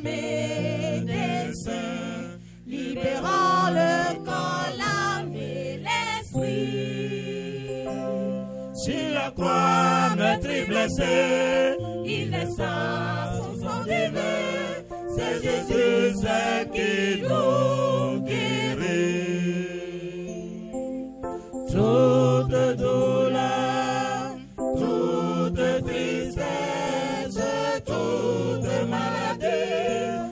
sommet des saints, libérant le corps, l'âme et l'esprit. Sur la croix, meurtri blessé, Il laissa son sang divin, c'est Jésus c'est qui nous guérit. Toute douleur, toute tristesse, toute maladie,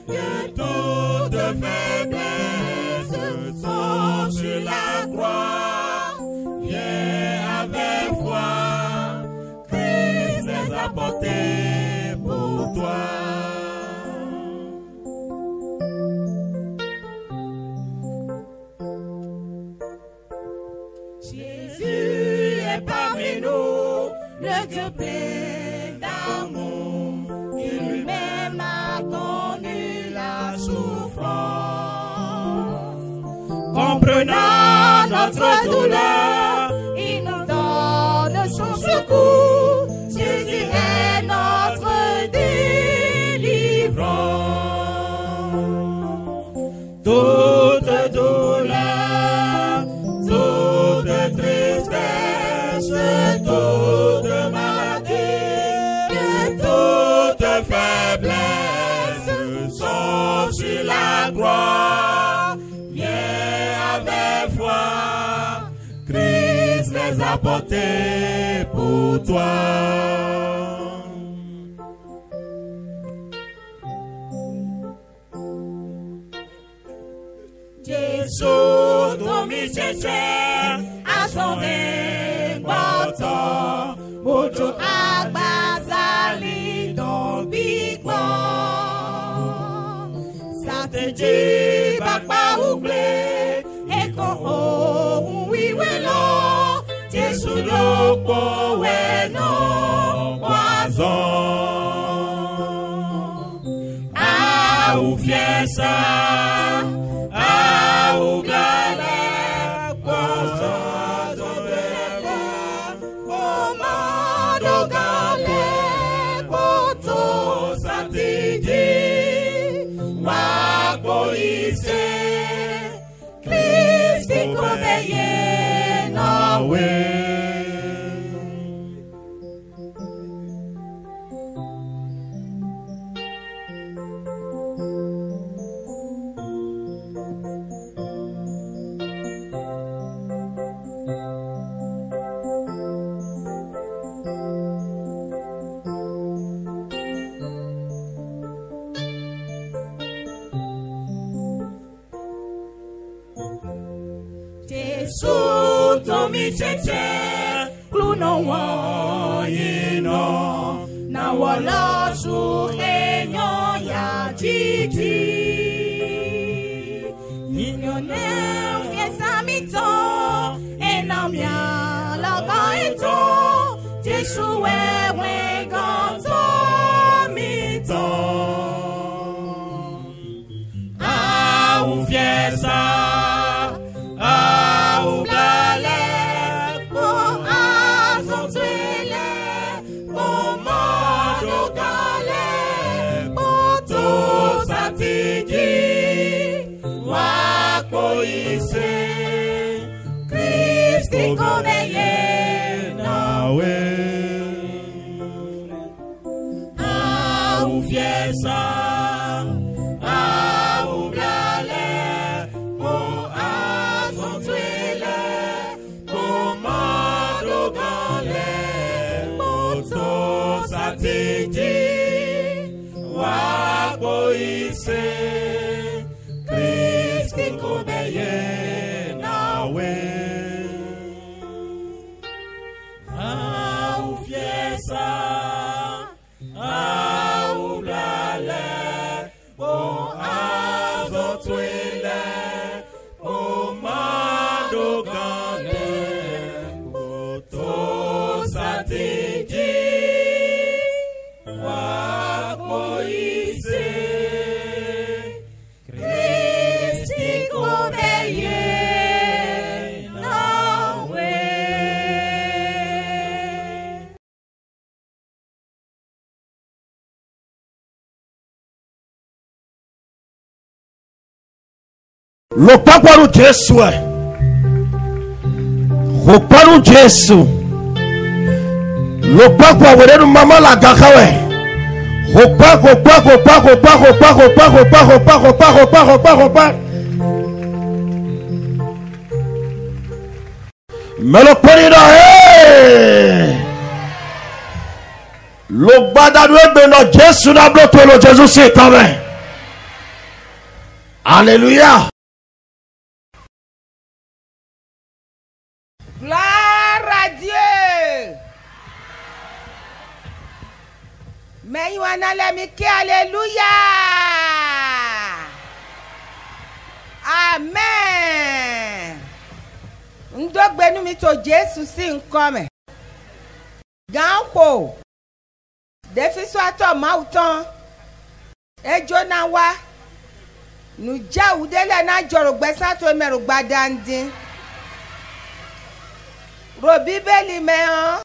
et toute faiblesse sont sur la croix. Viens avec foi, Christ les a portés pour toi. Jésus est parmi nous, le Dieu plein d'amour, qui lui-même a connu la souffrance. Comprenant notre douleur, Il nous donne son secours. Jésus est notre délivrance. toute douleur, toute tristesse, toute maladie, et toute faiblesse sont sur la croix. Viens avec foi, Christ les a portés pour toi. Jésus, Domi Cheche, a son ringboto, Mojo Agbazali don Bigbo. Sateji bakpa ugle, eko ohun wiwelo, Jésus lo powe no poison. Ah, ou fiesta. Domi Cheche, Kluno Wayino, na wala suhenyo ya jiki. Ninyone fiesa mito, enamia laga ito, Jesu wewe ganto mito. Ah, ou fiesta. Christi come ye nawe. Ah, ou fiesta. Ah, ou blale. Oh, ah, son tuile. Commando gale. Moto satiji. Wako ise. Christi come ye nawe. Ah, ou fiesta. Ah, ou blale. Oh, ah, zo tuile. Oh, mado gane. Moto satiji. Wako ise. Lo papa no Jesu é. O pano Jesu. Lo papa werenu mama la gakawe. Opa. Meloponida hey. Lo badadu ebe no Jesu na bloto lo Jesu se tame. Alléluia. Gloire à Dieu. Mais you en allez me alléluia. Amen. Ndogbe nu mi to Jesu si nkome. Ganko. Defi so ato mautan. Ejo na wa. Nu ja udele na joro gbesa to meru gbadandin. Ro Bíbélì me han.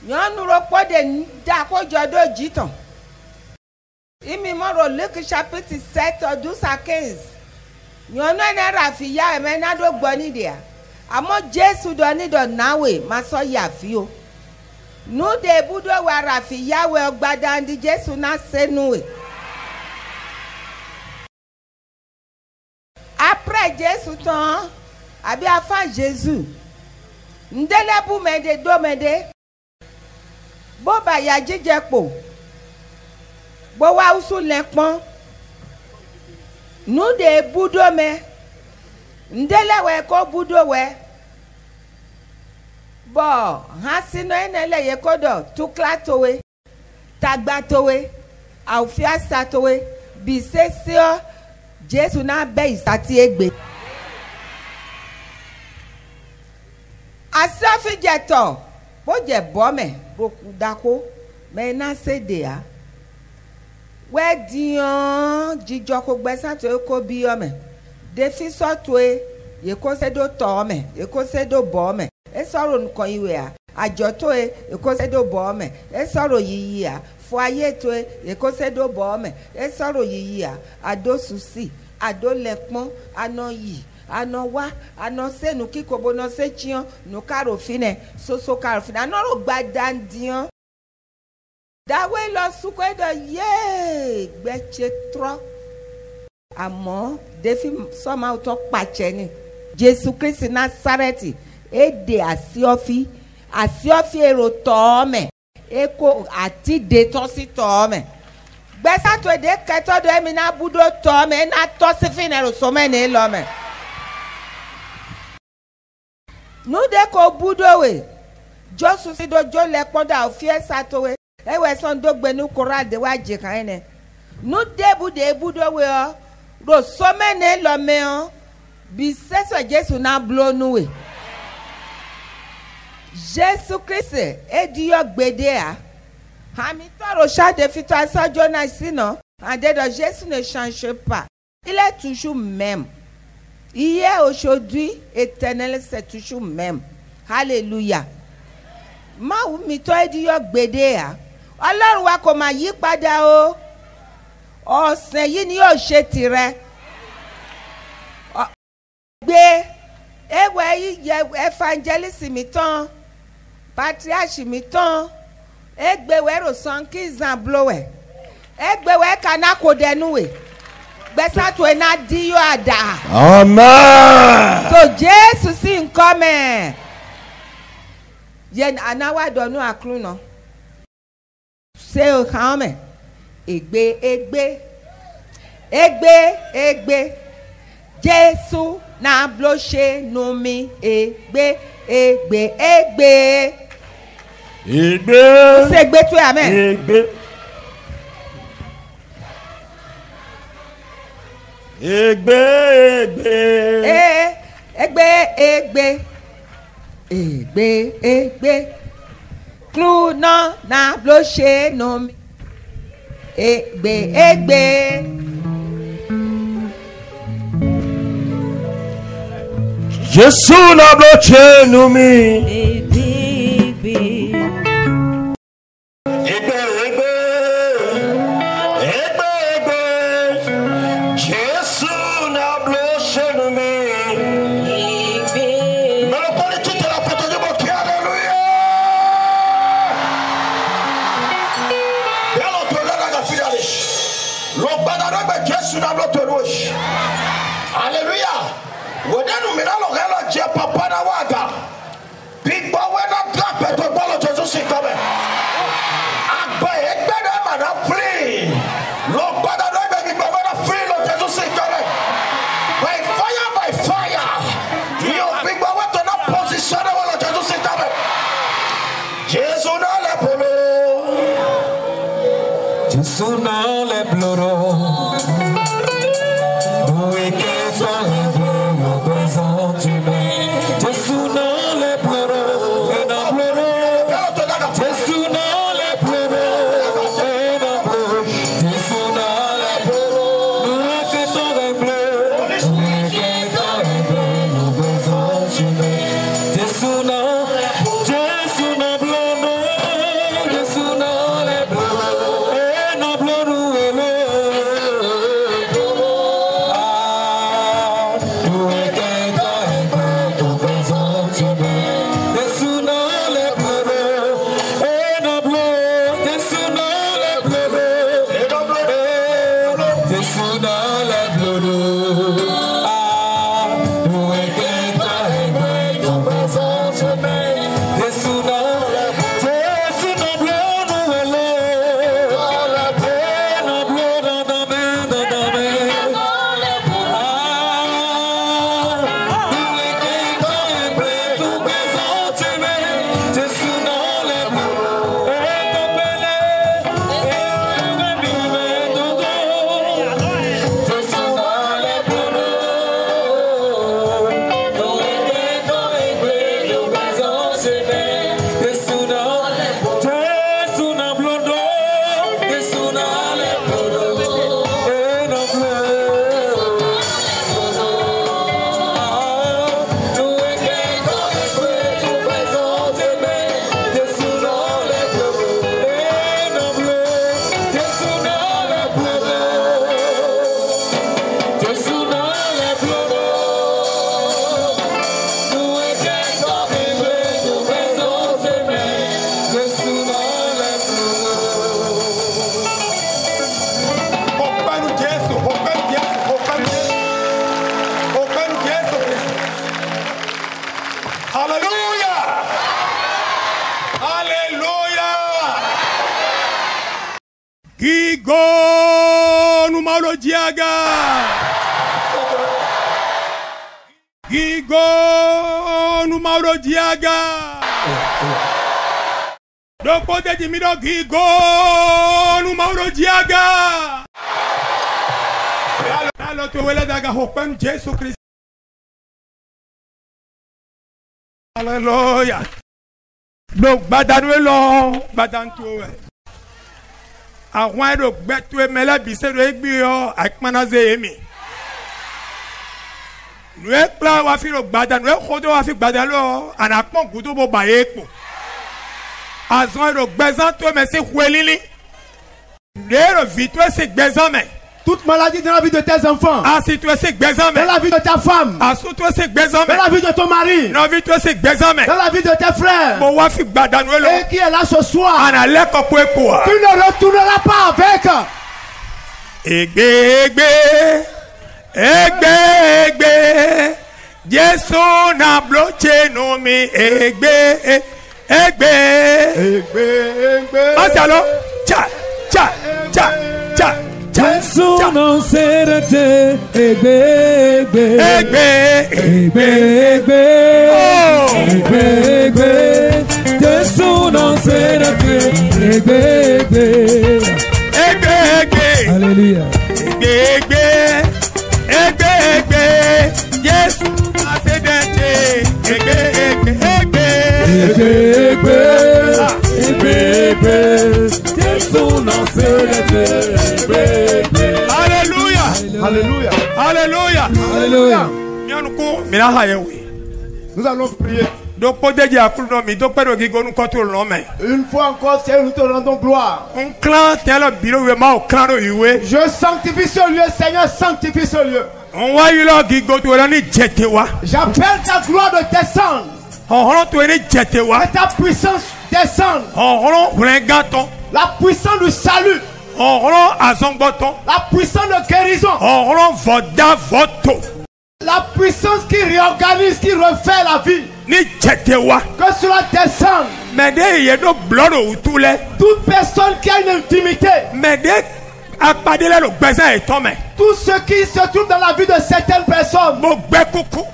Nyɔnu ro kpɔ de da ko dzɔ ɖo dzitɔ. Imi mɔro Luc chapitre 7 12 à 15. Nyɔnu ene rafi ya eme na ɖo gbɔ ni dia. Amo Jesu dɔ ni dɔ nawe masɔ yafi o. Nu de budo wa rafi ya we gbadandi Jesu na senuwe. Après Jesu tɔn abi afa Jésus. Ndele bu mede do mede. Bo ba ya jíjẹ pò. Bo wa usu lepon. Nu de budo me. Ndele we ko budo we. Bo ha sino enele ye kodo tukla towe. Tagba towe. Aufia sa towe. Bisesio Jesu na be isati egbe. Asafi jeto. Bo je bome. Boku dako me na se de a we dion jijo ko gbesa to ko bi o me de fi so to ye ko se do to me ye ko se do bo me e soro nkan iwe a ajo to ye ko se do bo me e soro yiyi a fo aye to ye ko se do bo me e soro yiyi a ado susi ado lepon anoyi anowa anosenu kikobo no se chion no karofine soso karofine anoro gbadandion dawe lo sukwedo ye gbeche tro amo defi soma uto pache ni Jesu Christ Nazareti ede asiofi ero to me eko ati de to si to me gbesa to de keto do emi na budo to me na to si finero so me ne lo me. Nu de ko budowe Josu si do jo le ponda ofie satowe ewe son do gbe nu kora de wa je kan ene nu de budowe o ro so mene lo me o bi seso Jesu na blo nuwe Jesu Christ edi yo gbede a ha mi toro sha de fito asajo na sino and de Jesu ne change pas, il est toujours même. Hier, aujourd'hui, éternel, c'est toujours même. Alléluia. Ma ou mi to edi yo gbede a. Ọlọ́run wa kò máa yí padà o. Ọ̀sẹ̀ yìí ni yóò ṣe tìrẹ. Gbé ewe yìí evangelist mi tán. Patriarch mi tán. Egbewe ro san kí zan blowe. Egbewe kana kò dẹnuwe. Gbesa to na di yo ada. Amen. So Jesus si nkome. Yen anawa donu akru no. Se o kame. Egbe. Jesu na bloche no mi egbe. Se egbe to amen. Egbe. Cluna na bloche no mi. Egbe. Jesu na bloche no mi. Jesu na bloche Badagbe Jesu na blotorush. Hallelujah. Wodenu minalo gelo je papa na waga. Big boy when not drop it to bolo Jesus come. Agba egbede man na free. Lo badagbe big boy na free lo Jesus come. By fire. You big boy what to not position lo Jesus come. Jesu na le polo. Jesu na le ploro. Gigo numalo diaga. Gigo numalo diaga. Do pote di mido gigo numalo diaga. Alo to wela daga hokpan Jesu Christ. Hallelujah. Do badanwelo badantuwe. Àwọn ẹ̀rọ gbẹ́tọ́ ẹ̀mẹ́lẹ́ bìsẹ̀rọ̀ ẹgbẹ́ ọ àìpánáṣe èmi. Nù ẹ́ kpla wá fi rò gbàdá nù ẹ́ kótó wá fi gbàdá lọ ànàpọ̀n kútó bó bàyẹ̀ kpò. Àzọ̀ ẹ̀rọ gbẹ́sán tó mẹ́ sí xuelili. Nù ẹ̀rọ vitó ẹ̀sẹ̀ gbẹ́sán mẹ́. Toute maladie dans la vie de tes enfants. Asi tó ẹ̀sẹ̀ gbẹ́sán mẹ́. Dans la vie de ta femme. Asu tó ẹ̀sẹ̀ gbẹ́sán Dans mẹ́. la vie de ton mari. Nọ̀vi tó ẹ̀sẹ̀ gbẹ́sán mẹ́. Dans la vie de tes frères. Mo wá fi gbàdá nù ẹ lọ. Et qui est là ce soir. Ànàlẹ́kọ̀ọ́ pé kò wá. Tu ne retourneras pas avec. Egbe Jesu na bloche no mi egbe Masi alo cha Jesu non serete egbe Jesu non serete egbe Hallelujah. Egbe Jesu asedete egbe Jesu non serete egbe Hallelujah. Alléluia. Mianuko mina hayewe. Nous allons prier. Donc pour dire à tout le monde, donc pour dire nous contrôle l'homme. Une fois encore, Seigneur, nous te rendons gloire. On clan tel bureau we ma o clan iwe. Je sanctifie ce lieu, Seigneur, sanctifie ce lieu. On va y lo gigo to ni jetewa. J'appelle ta gloire de descendre. On to ni jetewa. Et ta puissance descendre. On rengaton. La puissance du salut. ọ̀rọ̀ àzọ́ngbọ́tán. La puissance de guérison. ọ̀rọ̀ vọ̀dá vọ̀tò. La puissance qui réorganise, qui refait la vie. ní jẹ̀tẹ̀ wa. Que cela descende. mẹ̀dẹ́ ìyẹn blọ́dọ̀ òtún lẹ. Toute personne qui a une intimité. mẹ̀dẹ́ akpadélẹ̀ ló gbẹ́sẹ̀ ìtọ́ mẹ́. Tout ce qui se trouve dans la vie de certaines personnes. mo gbẹ́ kúkú.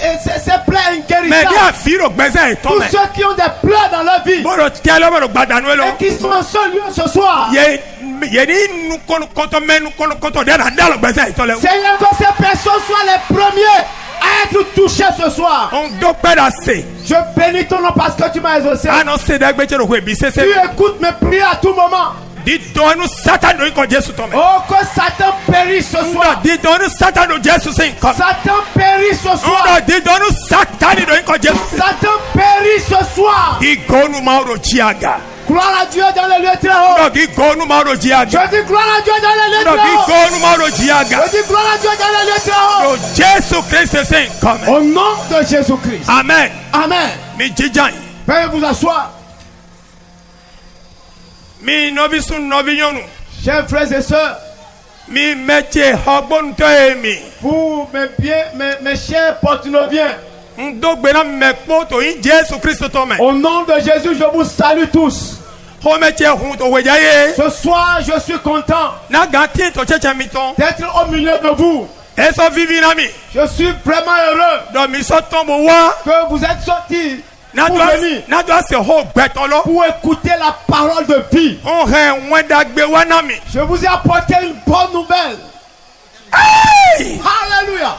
Et ces plaies mẹ̀dẹ́ inguérissables. àfi ló gbẹ́sẹ̀ ìtọ́ Tous mẹ́. ceux qui ont des plaies dans leur vie. bọ́dọ̀ tẹ́ lọ́wọ́ ló gbàdánù ẹ lọ. Et qui sont en seul lieu ce soir. yẹ ní nukọ́nukọ́tọ̀ mẹ́nukọ́nukọ́tọ̀ dẹ́nà ló gbẹ́sẹ̀ ìtọ́ lẹ. Seigneur, que ces personnes soient les premiers à être touchés ce soir. on dọ́pẹ́ la se. Je bénis ton nom parce que tu m'as exaucé. àná sèdègbèjì ló kó ebi Tu sẹ́sẹ́. écoutes mes prières à tout moment. dídọ́nu sátánù ikọ̀ jésù tọ́ mẹ́. Oh, que Satan périsse ce soir. dídọ́nu sátánù jésù sí nǹkan. Satan périsse ce soir. dídọ́nu sátánù ikọ̀ jésù. Satan périsse ce soir. ìgọ́nu máa rò jí àga. Gloire à Dieu dans les lieux très hauts. ìgọ́nu máa rò jí àga. Je dis gloire à Dieu dans les lieux très hauts. ìgọ́nu máa rò jí àga. Je dis gloire à Dieu dans les lieux très hauts. jésù kristu sí nǹkan mẹ́. Au nom de Jésus-Christ. amen. Amen. mi jíjà yìí. Veuillez vous asseoir. mi nọbi sun nọbi yọnu. Chers frères et sœurs, mi mẹ́tẹ̀ ọgbọ́ntọ́ èmi. vous, mes chers porte-noviens, n dọ́gbẹ́nà mẹ́kpọ́ tó yín jésù kristu tọ́ mẹ́. au nom de Jésus, je vous salue tous. ó mẹ́tẹ̀ hun tó wẹ̀já yé. Ce soir, je suis content n'aga tí tó tsẹ́tsẹ́ mi tán. d'être au milieu de vous. ẹ̀sọ́ vivi na mi. Je suis vraiment heureux dọ̀mí sọ́tàn bò wá. que vous êtes sortis pour venir, n'adu ase hó gbẹtọ lọ. pour écouter la parole de vie. ó hẹ wọn dàgbé wá náà mi. Je vous ai apporté une bonne nouvelle. Hey! Alléluia.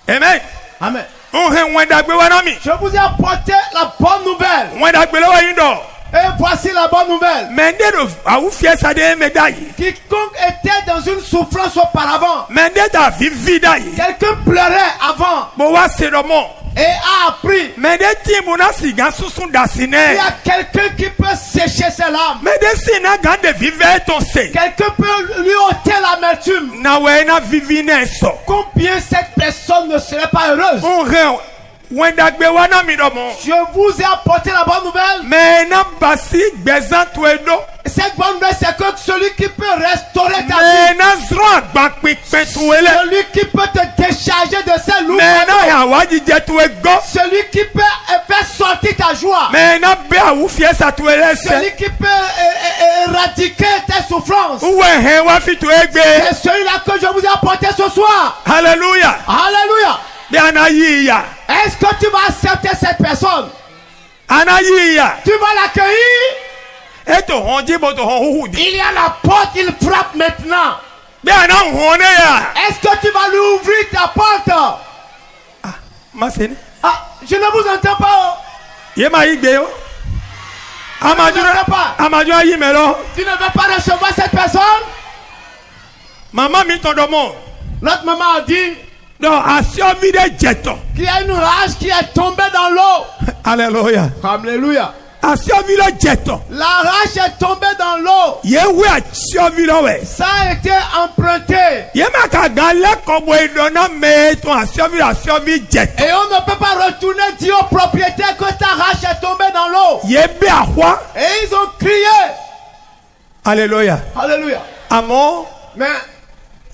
amen. Amen. ó hẹ wọn dàgbé wá náà mi. Je vous ai apporté la bonne nouvelle. wọn dàgbé lọ́wọ́ yín dọ̀. Et voici la bonne nouvelle. mẹ́ndé do awúfíẹ́ sadé mẹ́dá yìí. Quiconque était dans une souffrance auparavant, mẹ́ndé dà fi vida yìí. quelqu'un pleurait avant mo wá se dọ̀ mọ́. et a appris. mẹ́ndé tí mo náà sì gán sunsun dà sí Il y nẹ́. a quelqu'un qui peut sécher ses larmes. mẹ́ndé sì náà gán de vivẹ́ tó se. Quelqu'un peut lui ôter l'amertume. nàwẹ̀ iná vivi náà sọ. Combien cette personne ne serait pas heureuse? ó hẹ wọn dàgbé wá náà mi dọ̀ mọ́. Je vous ai apporté la bonne nouvelle. mẹ́ iná basi gbẹ̀zán tó e dó. Cette bonne nouvelle, c'est que celui qui peut restaurer ta mẹ́ vie, iná zọ́n àgbà pípẹ́ tó e lẹ̀. celui qui peut te décharger de ses lourds mẹ́ iná fardeaux, yà wá jíjẹ tó e gbọ́. celui qui peut faire sortir ta joie, mẹ́ iná bẹ́ àwùfíẹ́ sàtó e lẹ́sẹ̀. celui qui peut éradiquer tes souffrances. wúwo ẹ̀hẹ́ wá fi tó e gbé. C'est celui-là que je vous ai apporté ce soir. hallelujah. Alléluia. bí ana yí ìyà. Est-ce que tu vas accepter cette personne? ana yí ìyà. Tu vas l'accueillir? ètò hàn jíbo tó hàn húhù di. Il y a la porte, il frappe maintenant. bí ana hàn ne yà. Est-ce que tu vas lui ouvrir ta porte? má se ní. Ah, je ne vous entends pas. yé máa yí gbé o. amadu ayé mẹ lọ. Tu ne veux pas recevoir cette personne? màmá mi tọ̀dọ̀ mọ́. Notre maman a dit dọ̀ àṣọbí dẹ̀ jẹ̀tọ̀. qu'il y a une rage qui est tombée dans l'eau. hallelujah. Alléluia. àṣọbí dẹ̀ jẹ̀tọ̀. La rage est tombée dans l'eau. yé wé àṣọbí lọ wẹ̀. Ça a été emprunté. yé má ka gan lẹ́kọ̀ọ́ bọ̀ ìdáná mẹ́ẹ̀tọ̀ àṣọbí jẹ̀tọ̀. Et on ne peut pas retourner dire au propriétaire que ta rage est tombée dans l'eau. yé bẹ́ àwa. Et ils ont crié. hallelujah. Alléluia. àmọ́ Mais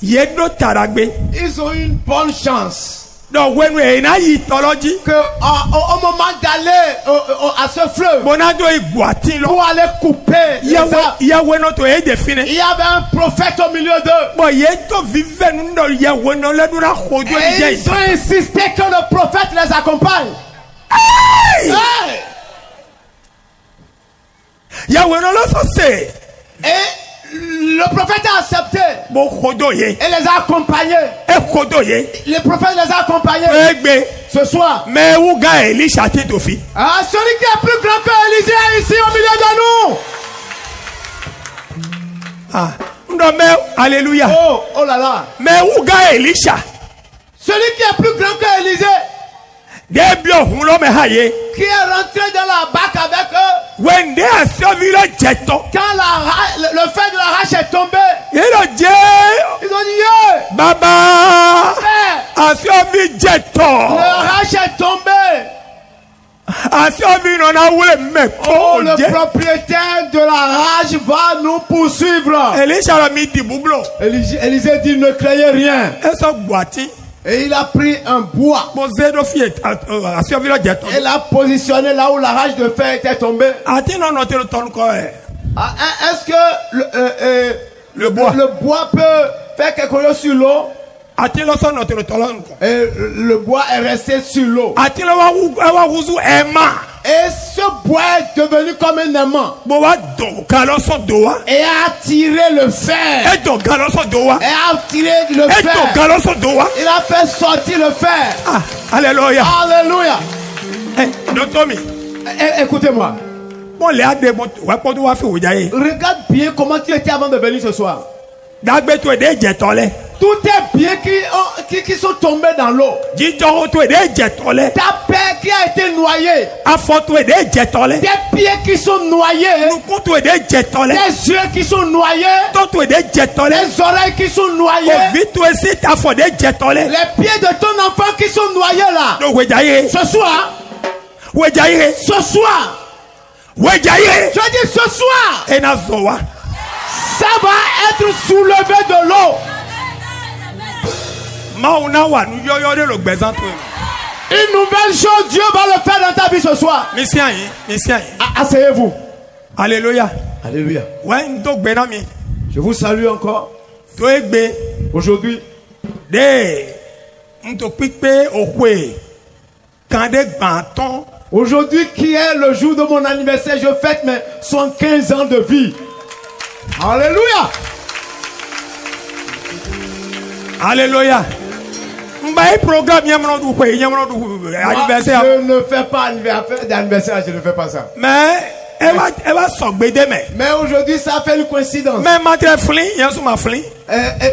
yé dó tara gbé. ils ont eu une bonne chance. dọ̀ wẹ́nu ẹ̀ iná yìí tọ́lọ́jí. Que au moment d'aller à ce fleuve, bonado igbó àti lọ. pour aller couper les arbres, yàwé náà tó yé de fi il ne. y avait un prophète au milieu d'eux. bɔn yé tó vivɛ nu dɔ yàwé náà lẹ́dúrà kojú Et ẹni jẹ́ ils ont yìí. insisté que le prophète les accompagne. Hey! yàwé náà lọ́sọ̀ sè. Et le prophète a accepté mo kodo yé. et les a accompagnés. e kodo yé. Le prophète les a accompagnés. e gbé. Ce soir, mɛ ewu ga Elisha ti tó fi. ah, celui qui est plus grand que Élisée est ici au milieu de nous. ah n dɔ mɛ alléluia. Oh, oh là là. mɛ ewu ga Elisha. Celui qui est plus grand que Élisée, débi ohun lɔ mɛ ha yé. qui est rentré dans la barque avec eux. wɛnde asɔvi lɔ jɛtɔ. Quand le fait de la rage est tombé, yé lɔ jɛ. ils ont dit yeah, baba. frère, asɔvi jɛtɔ. la rage est tombée. asɔvi nana wele mɛ Oh, kó le jɛ. propriétaire de la rage l'orage va nous poursuivre. Elisha lọ mi dìbò gblo. Élisée dit ne craignez rien. Eso gbati. Et il a pris un bois. Mo zedo fi asurvi lọ jẹ Et tọ. l'a positionné là où la rage de fer était tombée. Ati nọ nọ tẹ tọ nkọ ẹ. Ah, est-ce que Le bois. le bois peut faire quelque chose sur l'eau? Ati lọ sọ nọ tẹ tọ lọ nkọ. Et le bois est resté sur l'eau. Ati lọ wa wuzu ẹma. Et ce bois est devenu comme un aimant. Mo wa dùn ká lọ sọ do wa. Et a tiré le fer. E dùn ká lọ sọ do wa. Et a tiré le E dùn fer. ká lọ sọ do wa. Il a fait sortir le fer. Ah, alléluia. Alléluia. Dọ́tọ́ mi. Écoutez-moi. Mo lè adé mo wá pọ́n tó wá fi wòjá yé. Regarde bien comment tu étais avant de venir ce soir. Dàgbé tó èdè jẹ̀tọ́ lẹ̀. Tout est bien qui sont tombés dans l'eau. Jíjọ́ tó èdè jẹ̀tọ́ lẹ̀. Ta paix qui a été noyée. Afọ tó èdè jẹ̀tọ́ lẹ̀. Tes pieds qui sont noyés. Nukun tó èdè jẹ̀tọ́ lẹ̀. Tes yeux qui sont noyés. Tó tó èdè jẹ̀tọ́ lẹ̀. Tes oreilles qui sont noyées. Òvi tó esi afọ èdè jẹ̀tọ́ lẹ̀. Les pieds de ton enfant qui sont noyés là. Ló wòjá yé. Ce soir. Wòjá yé. Ce soir. Wòjá yé. Je dis ce soir. E na zọ wa. Ça va être soulevé de l'eau. Máa na wà ní yọ́yọ́ de lo gbẹ̀zán tó yẹ. Une nouvelle chose, Dieu va le faire dans ta vie ce soir. Misi ayin, misi ayin. Asseyez-vous. Alléluia. Alléluia. Wẹ́n n tó gbẹ náà mi. Je vous salue encore. Tó e gbé. Aujourd'hui, De n tó pípé òkwe. Kàndé gbàntán. aujourd'hui qui est le jour de mon anniversaire, je fête mes 115 ans de vie. Alléluia. Alléluia. Mba e programme yamro du kwe anniversaire. Je ne fais pas d'anniversaire, je ne fais pas ça. Mais e va so gbede me. Mais aujourd'hui, ça fait une coïncidence. Mais matre flin, yan so ma flin.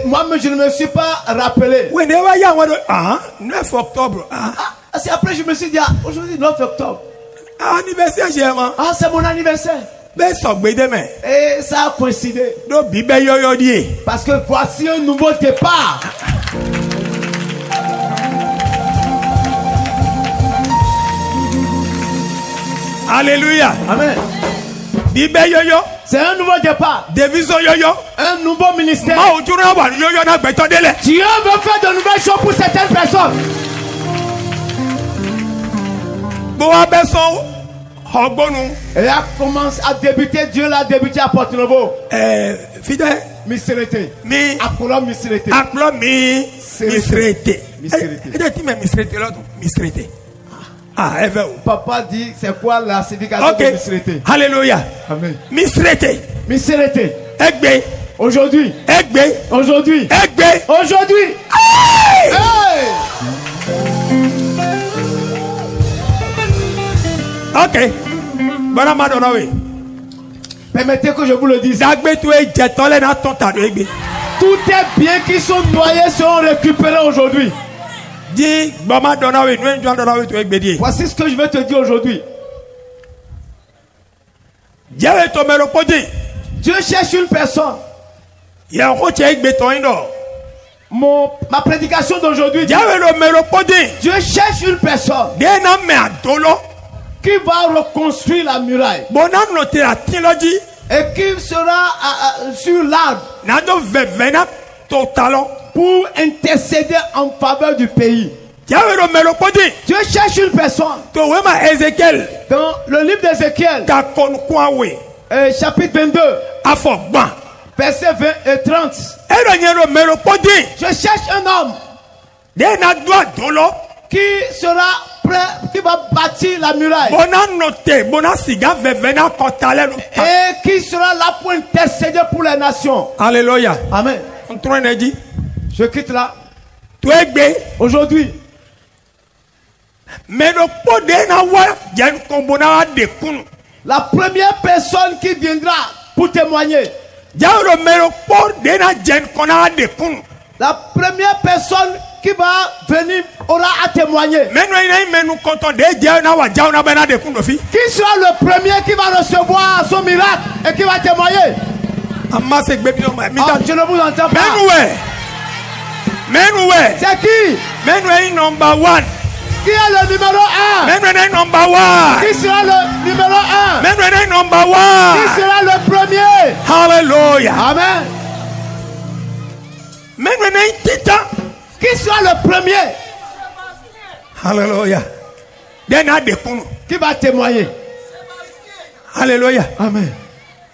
Moi, je ne me suis pas rappelé. We ne wa ya wa 9 octobre. Ah, C'est après je me suis dit, aujourd'hui 9 octobre. anniversaire j'aime. Ah, c'est mon anniversaire. Be so gbede me. Et ça a coïncidé. Do bi be yoyo die. Parce que voici un nouveau départ. Alléluia. Amen. Bi be yoyo. C'est un nouveau départ. Division yoyo. Un nouveau ministère. Ma ojuna wa yoyo na gbeto dele. Dieu veut faire de nouvelles choses pour certaines personnes. Bo wa be so ogbonu. Et là commence à débuter. Dieu l'a débuté à Porto-Novo. Fidèle. Misérité. Mi Apollo misérité. aklo mi misrete. Misrete. E de ti me misrete lo misrete. Ah, eve o. Papa dit, c'est quoi la signification OK. de misérité? Alléluia. Amen. Misrete. Misérité. Egbe. Aujourd'hui. Egbe. Aujourd'hui. Egbe. Aujourd'hui. Hey! Hey! OK. Bana madonna we. Permettez que je vous le dise. Dagbe tu e jetole na ton ta do egbe. Tous tes biens qui sont noyés seront récupérés aujourd'hui. Di bama donna we nu njo donna we tu egbe di. Voici ce que je vais te dire aujourd'hui. Jewe to mero podi. Dieu cherche une personne. Ye ko che egbe to indo. Ma prédication d'aujourd'hui dit, Jewe lo mero podi. Dieu cherche une personne De na me adolo. qui va reconstruire la muraille Bona no te atiloji. et qui sera sur l'arbre Na do vevena to talon. pour intercéder en faveur du pays. Jewe lo mero podi. Dieu cherche une personne. To we ma Ezekiel. Dans le livre d'Ézéchiel, Ka kon kwa we. chapitre 22, Afo gban. versets 20 et 30. E do nye lo mero podi. Je cherche un homme De na do adolo. qui sera prêt, qui va bâtir la muraille Bona note, bona siga vevena kotale no. et qui sera là pour intercéder pour les nations. Alléluia. Amen. On train de dire, Je quitte là. tu es gbe, Aujourd'hui, mais le pot de na wa, yen kombona de kunu. la première personne qui viendra pour témoigner, Jauro mais le pot de na jen kona de kunu. la première personne qui va venir aura à témoigner. Menu ina menu konton de je na wa jauna bena de kunu fi. Qui sera le premier qui va recevoir son miracle et qui va témoigner? Amma se gbe bi no ma. Ah, je ne vous entends pas. Menu we. C'est qui? Menu e number 1. Qui est le numéro 1? Menu e number 1. Qui sera le numéro 1? Menu e number 1. Qui sera le premier? Alléluia. Amen. Même un titan. Qui sera le premier Alléluia. Dena de kunu. qui va témoigner? Alléluia. Amen.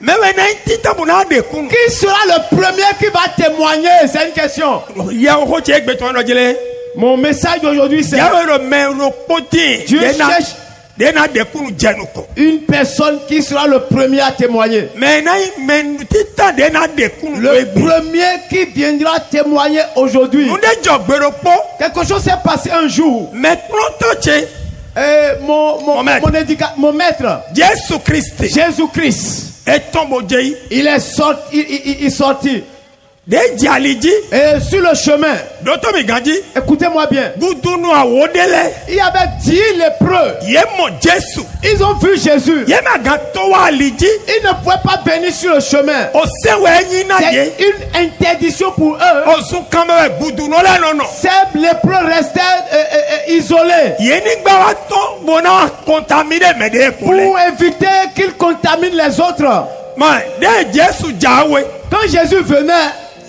Même un titan pour na de kunu. Qui sera le premier qui va témoigner? C'est une question. Ya o che gbe ton jele. Mon message aujourd'hui, c'est Ya o me ro poti. Dieu cherche Dena de kunu jenuko. une personne qui sera le premier à témoigner. Mais titan dena de kunu. Le premier qui viendra témoigner aujourd'hui. Nous de jogbero po. Quelque chose s'est passé un jour. Mais pronto che. Et Mon maître. mon maître, Jésus Christ. Jésus-Christ, Et tombe jei. il est sorti, il sorti. De jaliji. Et sur le chemin, Doto mi ganji. écoutez-moi bien, Gudunu awodele. il y avait 10 lépreux. Yemo Jésus. Ils ont vu Jésus. Yema gato wa aliji. Ils ne pouvaient pas venir sur le chemin. Osewe nyina ye. C'est une interdiction pour eux. Osun kamere gudunu le nono. Ces lépreux restaient isolés Yeni gbawa to bona contaminer mede pole. pour éviter qu'ils contaminent les autres. Ma de Jésus jawe. Quand Jésus venait,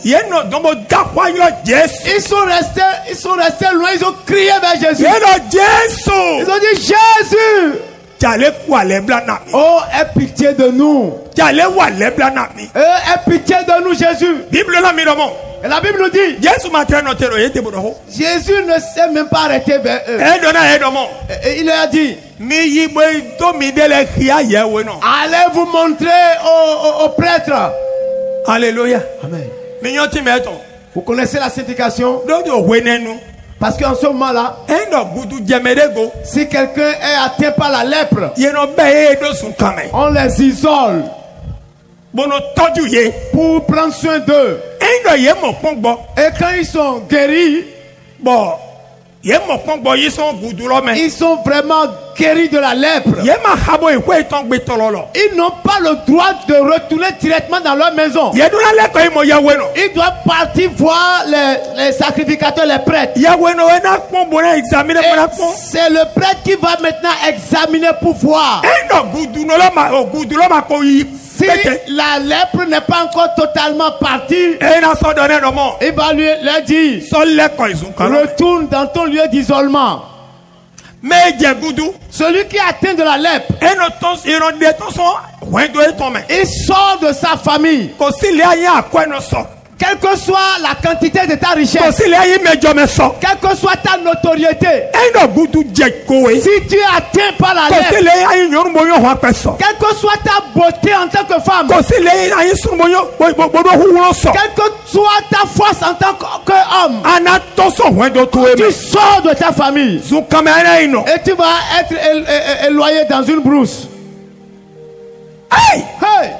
Yeno dombo dakwa yo Jésus. ils sont restés loin, ils ont crié vers Jésus. Yeno Ils Jésus. ont dit Jésus, Jale kwa le blana mi. oh, aie pitié de nous. Jale wa le blana mi. Aie pitié de nous, Jésus. Bible la mi domo. Et la Bible nous dit, Jésus m'a no tero yete bodo. Jésus ne s'est même pas arrêté vers eux. E dona e domo. Et il leur a dit, Mi yibo to mi dele khia ye we no. allez vous montrer aux prêtres. Alléluia. Amen. Mi yoti meto. Vous connaissez la signification? Dodo wenenu. Parce qu'en ce moment-là, Endo gudu jemedego. si quelqu'un est atteint par la lèpre, Yeno be do sun kame. on les isole Bono toju ye. pour prendre soin d'eux. Endo ye mo pongbo. Et quand ils sont guéris, Bo. Ye mo pongbo yi son gudu lo me. ils sont vraiment guéris de la lèpre. Ye ma habo ikwe ton gbe tololo. Ils n'ont pas le droit de retourner directement dans leur maison. Ye duna le ko imo ya we no. Ils doivent partir voir les sacrificateurs, les prêtres. Ya we no e na pon bona examiner Et bona pon. c'est le prêtre qui va maintenant examiner pour voir Endo gudu no lo ma o gudu lo ma ko yi. si la lèpre n'est pas encore totalement partie. E na so donne no mo. Il va leur dire, So le ko izun kan. retourne dans ton lieu d'isolement. Me je gudu. Celui qui est atteint de la lèpre, Eno ton iron de ton so. Wendo e ton me. il sort de sa famille. Ko si le aya akwa no so. Quelle que soit la quantité de ta Ko richesse, si le ayi mejo me so. quelle que soit ta notoriété, Endo gudu je ko we. si tu es atteint par la Ko si lèpre, le ayi nyoru mo yo ho apeso. quelle que soit ta beauté en tant que femme, Ko si le ayi sun mo yo bo hu wo so. quelle que soit ta force en tant qu'homme, Ana to so wendo to e tu me. sors de ta famille Zu kamera ino. et tu vas être éloigné dans une brousse. Hey! Hey!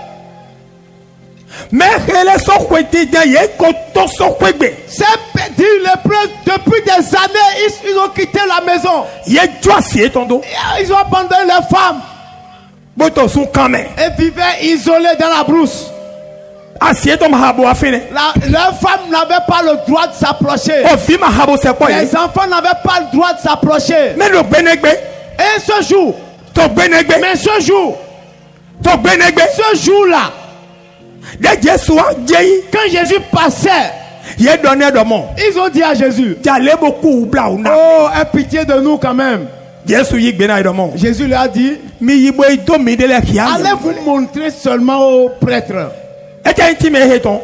Me hele so kwete de ye ko to so kwegbe. Ces petits lépreux, depuis des années, ils ont quitté la maison. Ye jwa si etondo. Ils ont abandonné leurs femmes Boto sun kame. et vivaient isolés dans la brousse. Asi eto mahabo afine. Leurs femmes n'avaient pas le droit de s'approcher. O fi mahabo se ko ye. Les enfants n'avaient pas le droit de s'approcher. Me lo gbenegbe. Et ce jour, To gbenegbe. mais ce jour, To gbenegbe. ce jour-là, De Jesu wa jeyi. quand Jésus passait, Ye donne do mo. ils ont dit à Jésus, Jale boku bla una. oh, aie pitié de nous quand même. Jesu yi gbena do mo. Jésus leur a dit, Mi yibo ito mi de le kia. allez vous montrer seulement aux prêtres. Ete inti me heton.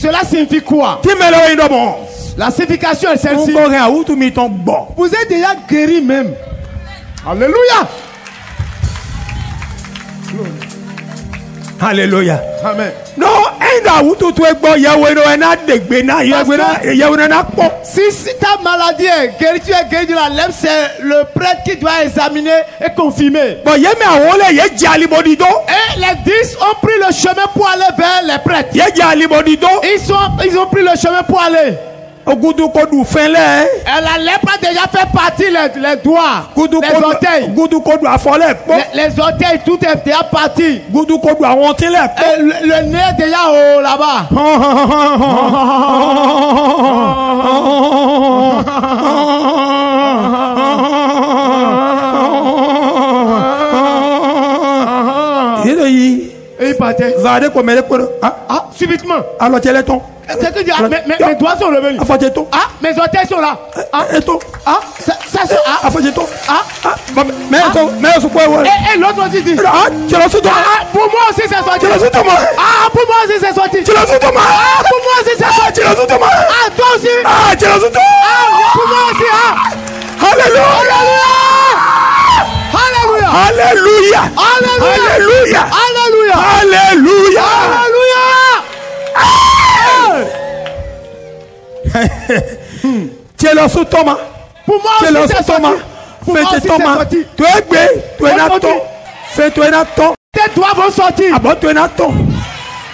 Cela signifie quoi? Ti me lo ndo mo. La signification est celle-ci. Ngo re awutu mi ton bo. Vous êtes déjà guéri même. Alléluia. Hallelujah. Amen. No, endo awutu to egbo yewe no ena degbe na yewe na po. Si ta maladie est guérie, tu es guéri de la lèpre, c'est le prêtre qui doit examiner et confirmer. Bon, ye me awole ye jali bodido. Et les 10 ont pris le chemin pour aller vers les prêtres. Ye jali bodido. Ils ont pris le chemin pour aller. Ogudu ko du fin le. Et la lèpre a déjà fait partie les doigts, Gudu les ko orteils. gudu ko du afole po. Les orteils, tout est déjà parti. Gudu ko du awontin le po. Et le nez est déjà haut là-bas. Yedo yi. Et il partait. Zade ko mere ko. Ah, Ah, subitement. Alors tu es ton. C'est que dire, mes doigts sont revenus. Affaire-toi. Ah, mes orteils sont là. Ah, Et toi. ah, ça sont. Ah, Affaire-toi. ah. Mais c'est quoi, ouais. Et l'autre aussi dit. Ah, tu l'as su toi. Ah, pour moi aussi c'est sorti. Tu l'as su toi. Ah, pour moi aussi c'est sorti. Tu l'as su toi. Ah, pour moi aussi c'est sorti. Tu l'as su toi. Ah, toi aussi. Ah, tu l'as su toi. Ah, pour moi aussi. Ah. Alléluia. Alléluia. Alléluia. Alléluia. Alléluia. Alléluia. Alléluia. Tu es là sous Thomas. Pour moi Tu es là aussi sous c'est Thomas. sorti. Pour moi Fais aussi Thomas. c'est sorti. Tu es gbé. Tu es naton. Fais-toi naton. Tes doigts vont sortir. Ah bon, tu es naton.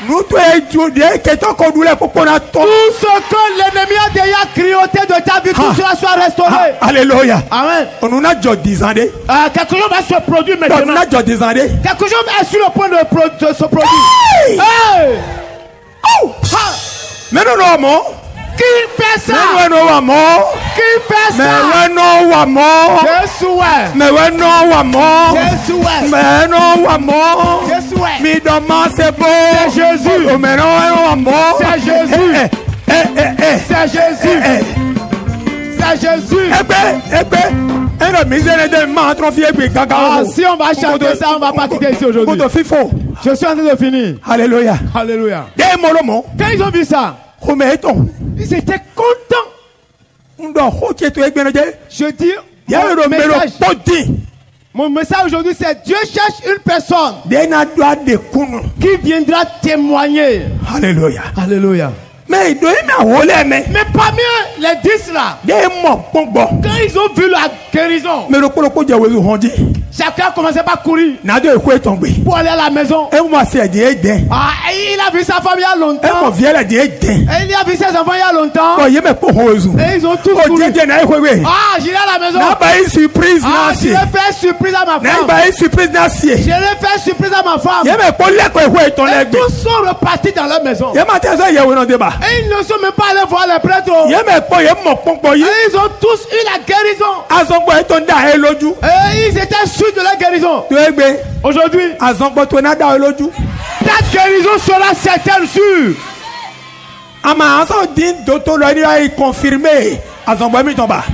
Nous, tu es Dieu. Quelqu'un qu'on doulait pour qu'on naton. Tout ce que l'ennemi a déjà crioté de ta vie, tout cela soit restauré. Alléluia. Amen. On nous a déjà 10 ans. Quelque chose va se produire On nous maintenant. a déjà 10 ans. Quelque chose est sur le point de se produire. Hey! Hey! Oh! Mais non, non, non. Qui fait ça? Mais non, non, Qui fait mais ça? ouais, non, non. Jésus, ouais. Mais ouais, non, non. Jésus, ouais. Mais non, non. Jésus, ouais. Mais demain, c'est bon. C'est Jésus. Oh, mais non, non. C'est Jésus. C'est Jésus. C'est Jésus. Eh ben. Un misère de m'entrofier puis gaga. Ah, si on va chanter ça, on va pas quitter ici aujourd'hui. Je suis en train de finir. Alléluia. Alléluia. Des molomons. Quand ils ont vu ça, ils étaient contents. Je dis, mon message aujourd'hui, c'est Dieu cherche une personne qui viendra témoigner. Alléluia. Alléluia. Mais parmi les 10 là, quand ils ont vu la guérison, chacun a commencé par courir pour aller à la maison. Ah, et il a vu sa femme il y a longtemps. Et il a vu ses enfants il y a longtemps. Et ils ont tous couru. Ah, j'irai à la maison. Ah, je vais faire surprise à ma femme. Je vais faire surprise à ma femme. Et tous sont repartis dans leur maison. Et ils ne sont même pas allés voir les prêtres. Et ils ont tous eu la guérison. Et ils étaient sûrs de la guérison. Aujourd'hui, ta guérison sera certaine sûre.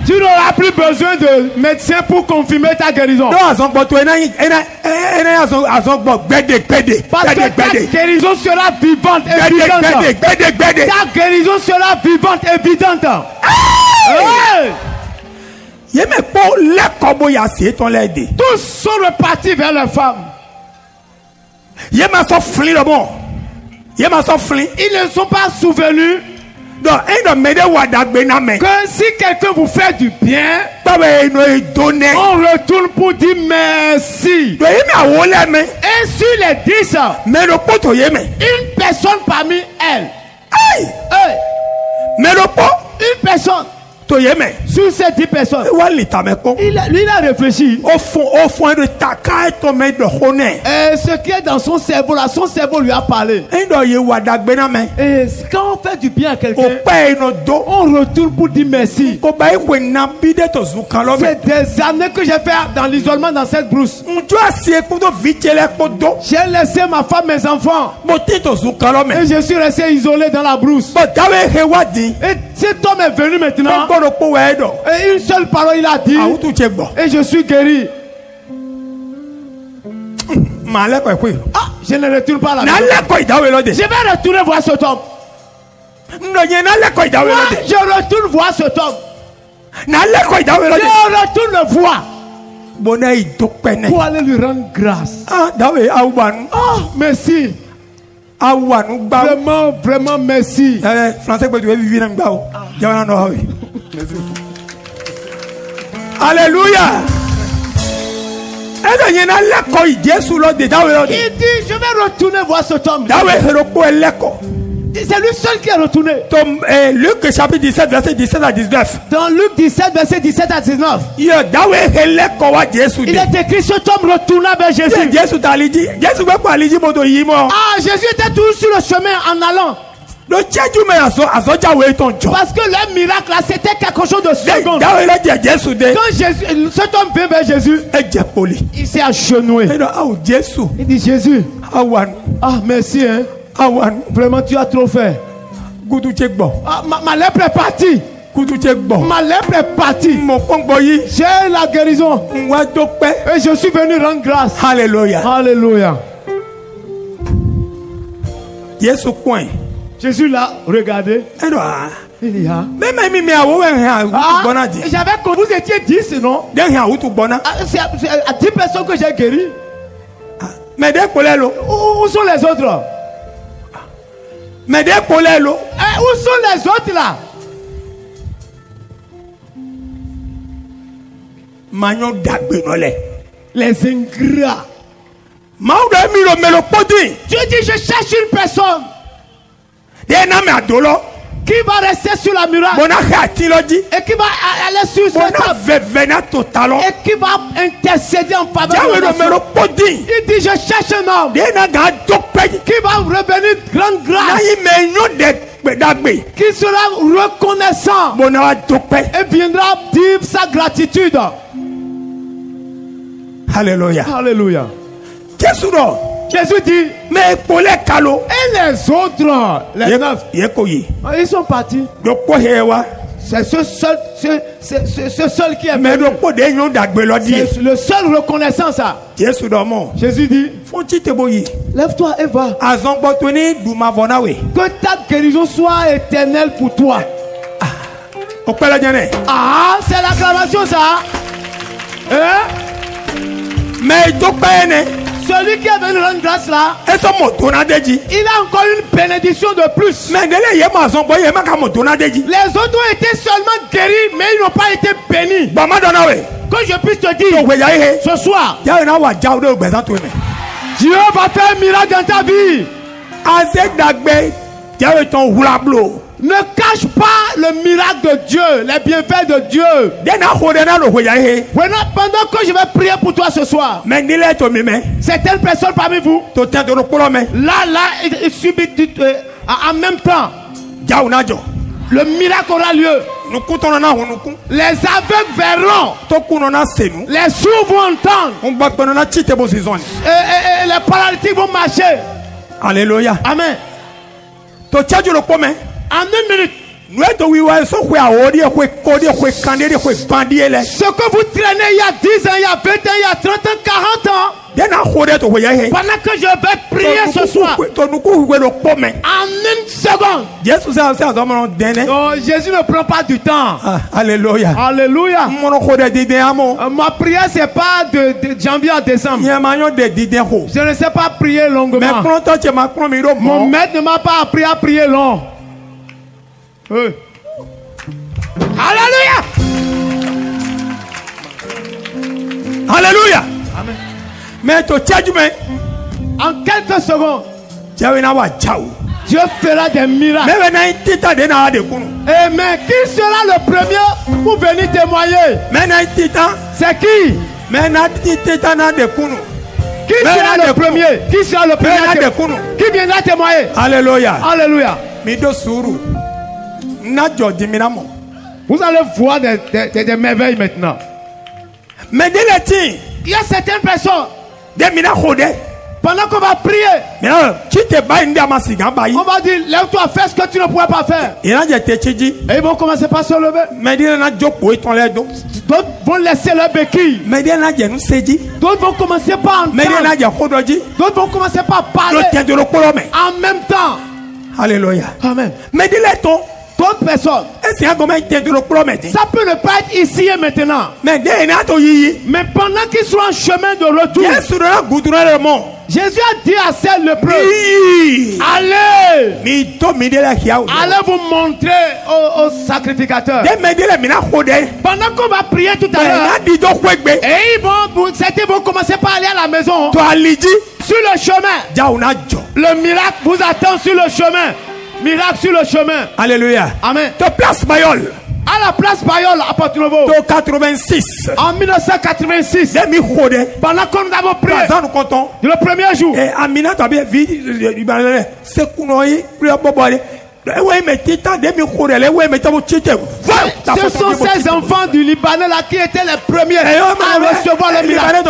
Tu n'auras plus besoin de médecin pour confirmer ta guérison. Parce que ta guérison sera vivante et évidente. Ta guérison sera vivante et évidente. Tous sont repartis vers les femmes. Ils ne sont pas souvenus que si quelqu'un vous fait du bien, on retourne pour dire merci. Et sur les 10, une personne parmi elles, une personne sur ces 10 personnes, il a réfléchi. Et ce qui est dans son cerveau, là, son cerveau lui a parlé. Et quand on fait du bien à quelqu'un, on retourne pour dire merci. C'est des années que j'ai fait dans l'isolement dans cette brousse. J'ai laissé ma femme, mes enfants. Et je suis resté isolé dans la brousse. Et cet homme est venu maintenant. Et une seule parole il a dit. Et je suis guéri. Ah, je ne retourne pas là. Je vais retourner voir cet homme. Moi, je retourne voir cet homme. Je retourne le voir. Pour aller lui rendre grâce. Ah, merci. Vraiment, vraiment merci. Alléluia. Il dit, je vais retourner voir cet homme. C'est lui seul qui est retourné. Luc chapitre 17, verset 17 à 19. Dans Luc 17, verset 17 à 19. Il est écrit, cet homme retourna vers Jésus. Ah, Jésus était toujours sur le chemin en allant. Parce que le miracle là, c'était quelque chose de second. Quand Jésus, cet homme vient vers Jésus, il s'est agenouillé. Il dit, Jésus, ah merci hein. Awan. Vraiment, tu as trop fait. Goudou tchèque bon. Ah, ma lèpre est partie. Goudou tchèque bon. Ma lèpre est partie. Mon pongboyi. J'ai la guérison. Mwa dokpe. Et je suis venu rendre grâce. Alléluia. Alléluia. Yesu coin. Jésus là, regardez. Edouard. Il y a. Même mi awo Ah, j'avais compris, vous étiez 10, non? C'est à 10 personnes que j'ai guéri. Mais des polelo. Où sont les autres? Mais des polelo. Où sont les autres là? Magnon dagbe nolé. Les ingrats. Maouda miro melopodi. Dieu dit je cherche une personne. Des name adolo. Qui va rester sur la muraille et qui va aller sur cette table et qui va intercéder en faveur de la nation. Il dit je cherche un homme qui va revenir grande grâce, qui sera reconnaissant et viendra dire sa gratitude. Alléluia. Alléluia. Jésus dit, mais pour les calots et les autres, les 9, ils sont partis. C'est ce seul qui est venu. C'est le seul reconnaissant ça. Jésus dit, lève-toi et va. Que ta guérison soit éternelle pour toi. Ah, c'est l'acclamation ça. Mais celui qui est venu rendre grâce là, il a encore une bénédiction de plus. Les autres ont été seulement guéris, mais ils n'ont pas été bénis. Que je puisse te dire, ce soir, Dieu va faire un miracle dans ta vie. Ne cache pas le miracle de Dieu, les bienfaits de Dieu. Pendant que je vais prier pour toi ce soir, certaines personnes parmi vous, là, ils subissent en même temps. Le miracle aura lieu. Les aveugles verront. Les sourds vont entendre. Et les paralytiques vont marcher. Alléluia. Amen. En 1 minute, ce que vous traînez il y a 10 ans, il y a 20 ans, il y a 30 ans, 40 ans, pendant que je vais prier ce soir, en 1 seconde, oh, Jésus ne prend pas du temps. Alléluia. Alléluia. Ma prière, c'est pas de janvier à décembre. Je ne sais pas prier longuement. Mon maître ne m'a pas appris à prier long. Alléluia. Alléluia. Amen. Mais en quelques secondes, Dieu fera des miracles. Mais qui sera le premier pour venir témoigner? C'est qui? Qui sera le premier? Qui sera le premier? Qui viendra témoigner? Alléluia. Alléluia. Vous allez voir des merveilles maintenant. Mais il y a certaines personnes, pendant qu'on va prier, on va dire lève-toi, fais ce que tu ne pourrais pas faire. Et ils vont commencer par se lever. D'autres vont laisser leur béquille. D'autres vont commencer par entendre. D'autres vont commencer par parler en même temps. Alléluia. Amen. Mais d'autres personnes, ça peut ne pas être ici et maintenant. Mais pendant qu'ils sont en chemin de retour, Jésus a dit à celle le preux, allez vous montrer aux sacrificateurs. Pendant qu'on va prier tout à l'heure, et certains vont commencer par aller à la maison. Sur le chemin, le miracle vous attend sur le chemin. Miracle sur le chemin. Alléluia. Amen. De place Bayol. À la place Bayol à Porto Novo. De 86. En 1986. Pendant que nous avons prié. Le premier jour. Et Amina a bien vu. C'est ce sont ces enfants du Libanais là qui étaient les premiers à recevoir le miracle.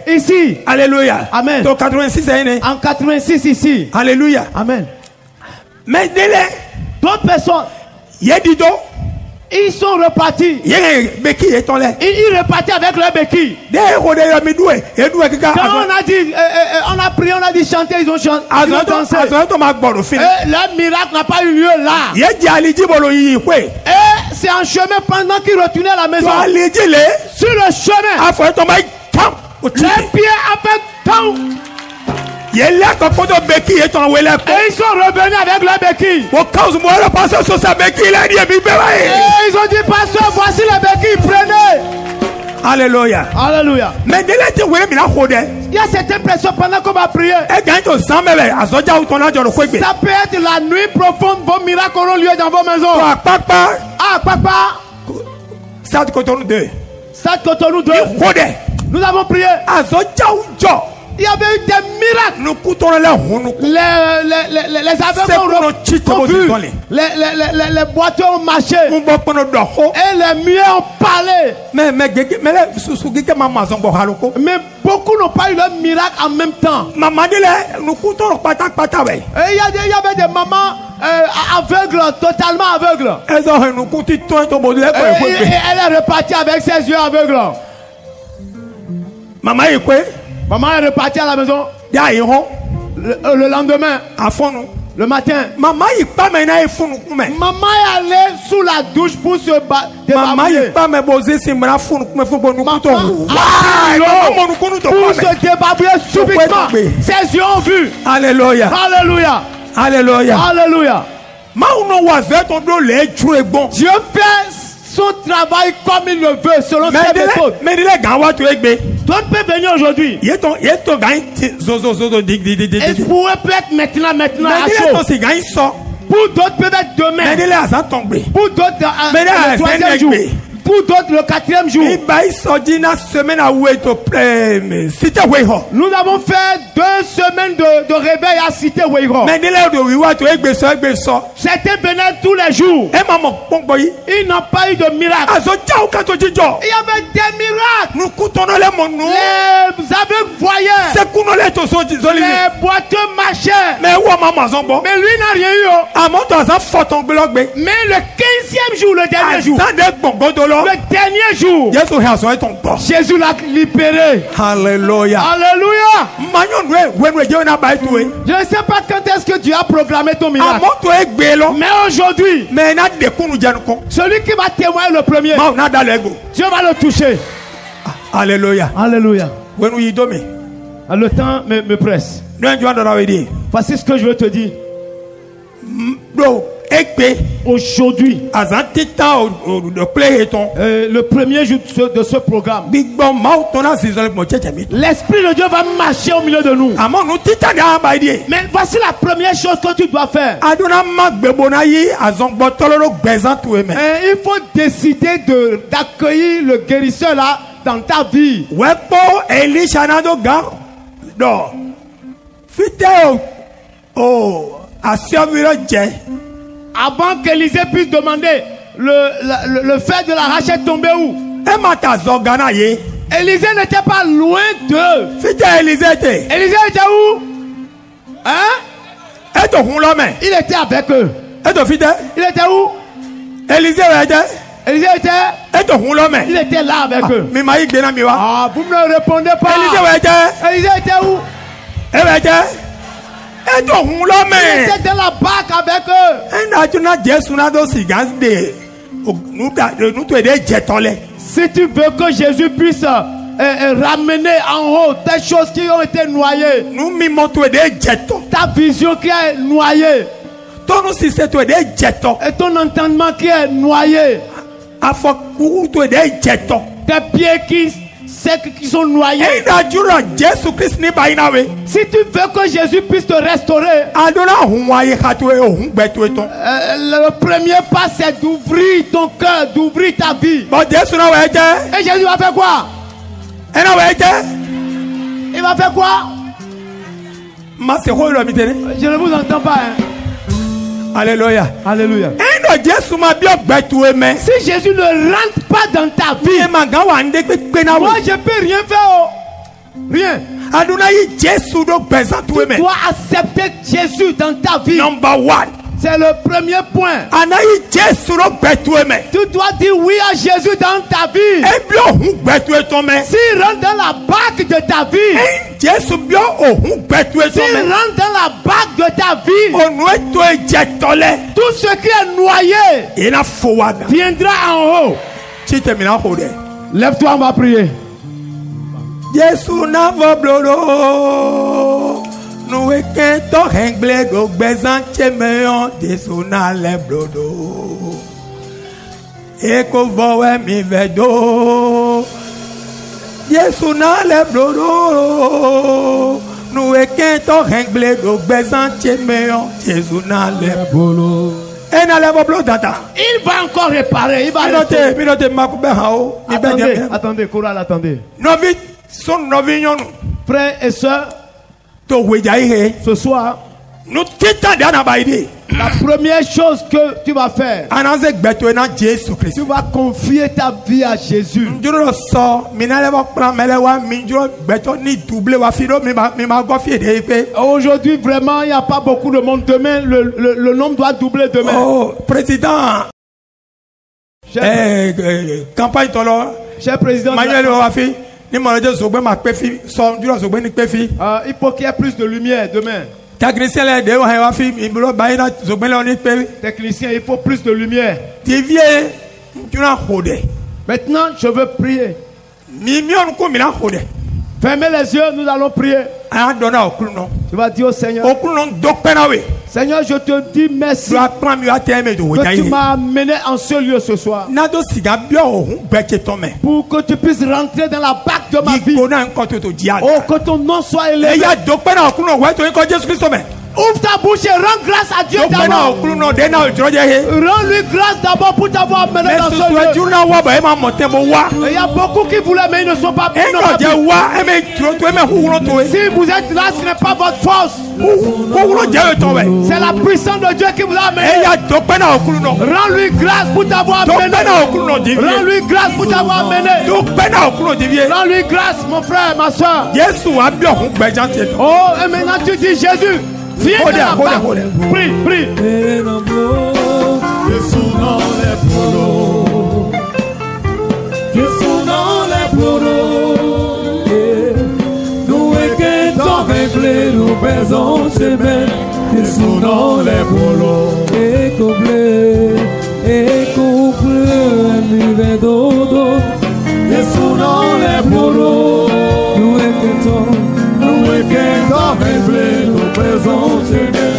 ici. Alléluia. Amen. Donc 86 années. En 86 ici. Alléluia. Amen. Mais délai. D'autres personnes, Yedido. ils sont repartis. Béki est en l'air. Ils repartaient avec leur béquille. Quand Quand on a dit, on a prié, on a dit chanter, ils ont chanté. Ils ont dansé. Et leur miracle n'a pas eu lieu là. Et c'est en chemin pendant qu'ils retournaient à la maison. Sur le chemin, les pieds avaient temps. Et ils sont revenus avec leur béquille. Et ils ont dit, pasteur, voici la béquille, prenez. Alléluia. Alléluia. Mais il y a certaines personnes pendant qu'on va prier. Ça peut être la nuit profonde, vos miracles auront lieu dans vos maisons. Ah, papa. Stade Cotonou 2. Stade Cotonou 2. Nous avons prié. Il y avait eu des miracles. Les aveugles ont vu. Les boiteux ont marché. Et les muets ont parlé. Mais beaucoup n'ont pas eu le miracle en même temps. Et il y avait des mamans aveugles, totalement aveugles. Et elle est repartie avec ses yeux aveugles. Maman est repartie à la maison. Le lendemain, le matin, maman est allée sous la douche pour se débarbouiller. Pour se débarbouiller subitement. Ses yeux ont vu. Alléluia. Alléluia. Alléluia. Alléluia. Dieu fait son travail comme il le veut, selon ses méthodes. Toi, tu peux venir aujourd'hui. Et pour eux peut être maintenant à chaud. Pour d'autres peut être demain. Pour d'autres le troisième jour. Pour d'autres le quatrième jour. Nous avons fait 2 semaines de réveil à Cité Weiho. C'était venaient tous les jours. Ils n'ont pas eu de miracle. Il y avait des miracles. Les aveugles voyaient. Les boiteux marchaient. Mais lui n'a rien eu. Mais le 15e jour, le dernier jour. Le dernier jour, Jésus l'a libéré. Alléluia. Alléluia. Je ne sais pas quand est-ce que tu as programmé ton miracle. Mais aujourd'hui, celui qui va témoigner le premier, Dieu va le toucher. Alléluia. Alléluia. Le temps me presse. Voici ce que je veux te dire. Aujourd'hui, le premier jour de ce programme, l'Esprit de Dieu va marcher au milieu de nous. Mais voici la première chose que tu dois faire. Il faut décider d'accueillir le guérisseur là dans ta vie. Avant qu'Élisée puisse demander le fait de la rachette tomber où? Élisée n'était pas loin d'eux. Élisée était où? Hein? Il était avec eux. Il était où? Élisée était. Il était là avec eux. Ah, vous ne me répondez pas. Élisée était où? Il était dans la barque avec eux. Si tu veux que Jésus puisse ramener en haut des choses qui ont été noyées, ta vision qui est noyée, et ton entendement qui est noyé, tes pieds qui sont noyés. Si tu veux que Jésus puisse te restaurer, le premier pas c'est d'ouvrir ton cœur, d'ouvrir ta vie. Et Jésus va faire quoi? Il va faire quoi? Je ne vous entends pas. Alléluia. Alléluia. Si Jésus ne rentre pas dans ta vie, moi je ne peux rien faire. Rien. Adunayi Jésus do gbẹ̀san tó Tu mẹ́. dois accepter Jésus dans ta vie. Number one. C'est le premier point. Anayi Jésus do gbẹ̀ tó mẹ́. Tu dois dire oui à Jésus dans ta vie. Ebi ohun gbẹ̀ tó tọ́ mẹ́. S'il rentre dans la bague de ta vie, Jésus bí ohun gbẹ̀ tó tọ́ s'il mẹ́. rentre dans la bague de ta vie, Onu eto ẹ̀jẹ̀ tọ́lẹ̀. tout ce qui est noyé Ina fo wa gan. viendra en haut. Tí tẹ̀mí náà kò dẹ̀. Lève-toi, on va prier. Jésus n'a pas blodo. Nous étions tous réglés go gbẹ̀san tchèméon. Jésus n'a le blodo. Et qu'on voit mi vedo. Jésus n'a le blodo. Nous étions tous réglés go gbẹ̀san tchèméon. Jésus n'a le blodo. Et n'a le blodo tata. Il va encore réparer. Il va rester. Minote makube hao. Attendez, Coral, attendez. Novi son novi nyonu. Frères et sœurs, To wejaye. ce soir, Nous tita dana baide. la première chose que tu vas faire, Ananze gbeto na Jésus Christ. tu vas confier ta vie à Jésus. Njuro so minale wa plan mele wa minjuro gbeto ni double wa fido mi ma go fi de pe. Aujourd'hui, vraiment, il n'y a pas beaucoup de monde. Demain, le nombre doit doubler demain. Oh, président campagne tolo Cher président, Manuel wa fi ni mo je sogbe ma pe fi so njuro sogbe ni pe fi. il faut qu'il y ait plus de lumière demain. Technicien le de wa fi ibro ba ina sogbe le ni pe. Technicien, il faut plus de lumière. Devie njuro hode. Maintenant, je veux prier. Mi mion ko mi na hode. Fermez les yeux, nous allons prier. A dona okunu no. Tu vas dire au Seigneur, Okunu no dokpena we. Seigneur, je te dis merci Tu as plan mi wa teme do que tu wejaye. m'as amené en ce lieu ce soir. Nado siga bio ohun gbeche to me. Pour que tu puisses rentrer dans la bague de ma vie. Igbo na nko to dia. Oh, que ton nom soit élevé. Eya dokpena okunu no we to nko Jesus Christ me. Ouvre ta bouche et rends grâce à Dieu Dokpena d'abord. okunu no de na otroje he. Rends-lui grâce d'abord pour t'avoir amené Mais dans ce ce soit lieu. juna wa ba e ma moten bo wa. Il y a beaucoup qui voulaient, mais ils ne sont pas E no je wa e me tro to e me huuro to e. Si vous êtes là, ce n'est pas votre force. Huuro je to we. C'est la puissance de Dieu qui vous a amené. Eya dokpena okunu no. Rends-lui grâce pour t'avoir amené. Dokpena okunu no divie. Rends-lui grâce pour t'avoir amené. Dokpena okunu no divie. Rends-lui grâce, mon frère, ma soeur. Yesu wa bio ohun gbeja te. Oh, et maintenant tu dis Jésus, viens dans la Hold bague. on. Prie, prie. Jésus non les polo. Jésus non les polo. Nous est que ton réglé nous faisons chemin. Jésus non les polo. Et couple, nuve dodo. Jésus non les polo. Nous est que ton réglé nous faisons chemin.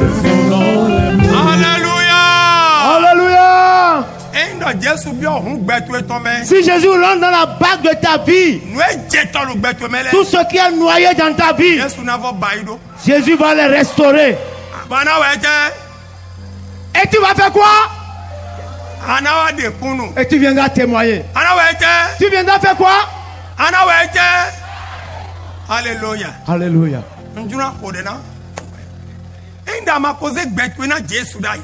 Jésus non les polo. Alléluia. Alléluia. Endo Jésus bio ohun gbeto to me. Si Jésus rentre dans la bague de ta vie, Nous e je to lu gbeto me le. tout ce qui est noyé dans ta vie, Yesu na vo baido. Jésus va les restaurer. Bana weje. Et tu vas faire quoi? Ana wa de kunu. Et tu viendras témoigner. Ana weje. Tu viendras faire quoi? Ana weje. Alléluia. Alléluia. Njuna hode na. Enda ma koze gbeto na Jésus dai.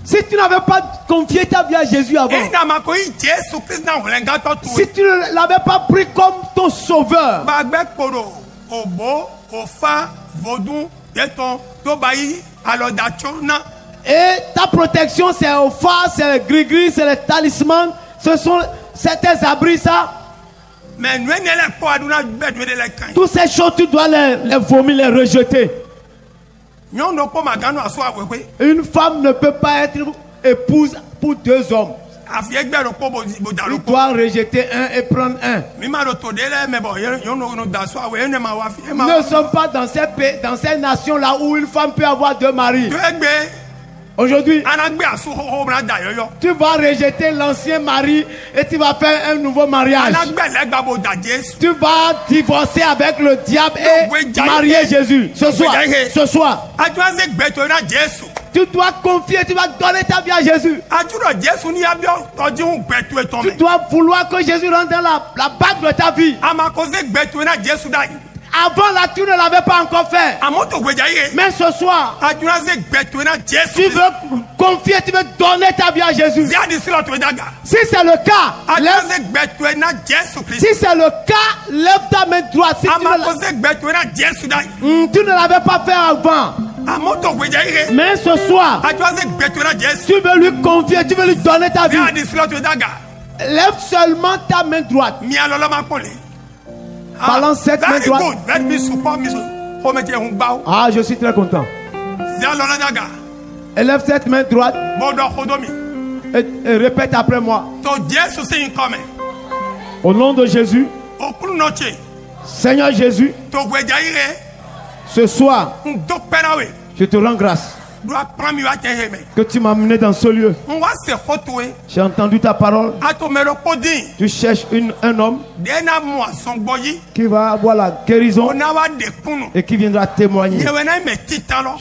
Si tu n'avais pas confié ta vie à Jésus avant, Enda ma ko yi Jésus Christ na holenga to tu. si tu ne l'avais pas pris comme ton sauveur, Ba gbe koro, obo, ofa, vodun, yeton, to bayi, alodacho na. et ta protection c'est au phare, c'est le gris-gris, c'est les talismans, ce sont certains abris, ça. Mais nous ne le pas aduna gbeto de le kan. Toutes ces choses, tu dois les vomir, les rejeter. Nyon no ko magano aso awekwe. Une femme ne peut pas être épouse pour deux hommes. Afi egbe ro ko bo Tu dalo ko. dois rejeter un et prendre un. Mi ma ro to de le me bo yon no daso awe ne ma wa fi. Nous ne sommes pas dans ces pays, dans ces nations là où une femme peut avoir deux maris. To egbe Aujourd'hui, anagbe aso ho bra da yoyo. tu vas rejeter l'ancien mari et tu vas faire un nouveau mariage. Anagbe legba bo da Jésus. Tu vas divorcer avec le diable et marier Jésus. Ce soir, Adwanze gbeto na Jésus. tu dois confier, tu vas donner ta vie à Jésus. Aduro Jésus ni abio toji un gbeto eton Tu me. dois vouloir que Jésus rentre dans la bague de ta vie. Ama koze gbeto na Jésus dai. Avant là, tu ne l'avais pas encore fait. Mais ce soir, tu veux confier, tu veux donner ta vie à Jésus. Si c'est le cas, si c'est le cas, lève ta main droite. Si tu ne l'avais pas fait avant. Mais ce soir, tu veux lui confier, tu veux lui donner ta vie. Lève seulement ta main droite. Balance cette main droite. Ah, je suis très content. Élève cette main droite. Et répète après moi. Au nom de Jésus. Seigneur Jésus. Ce soir, je te rends grâce que tu m'as amené dans ce lieu. J'ai entendu ta parole. Tu cherches un homme qui va avoir la guérison et qui viendra témoigner.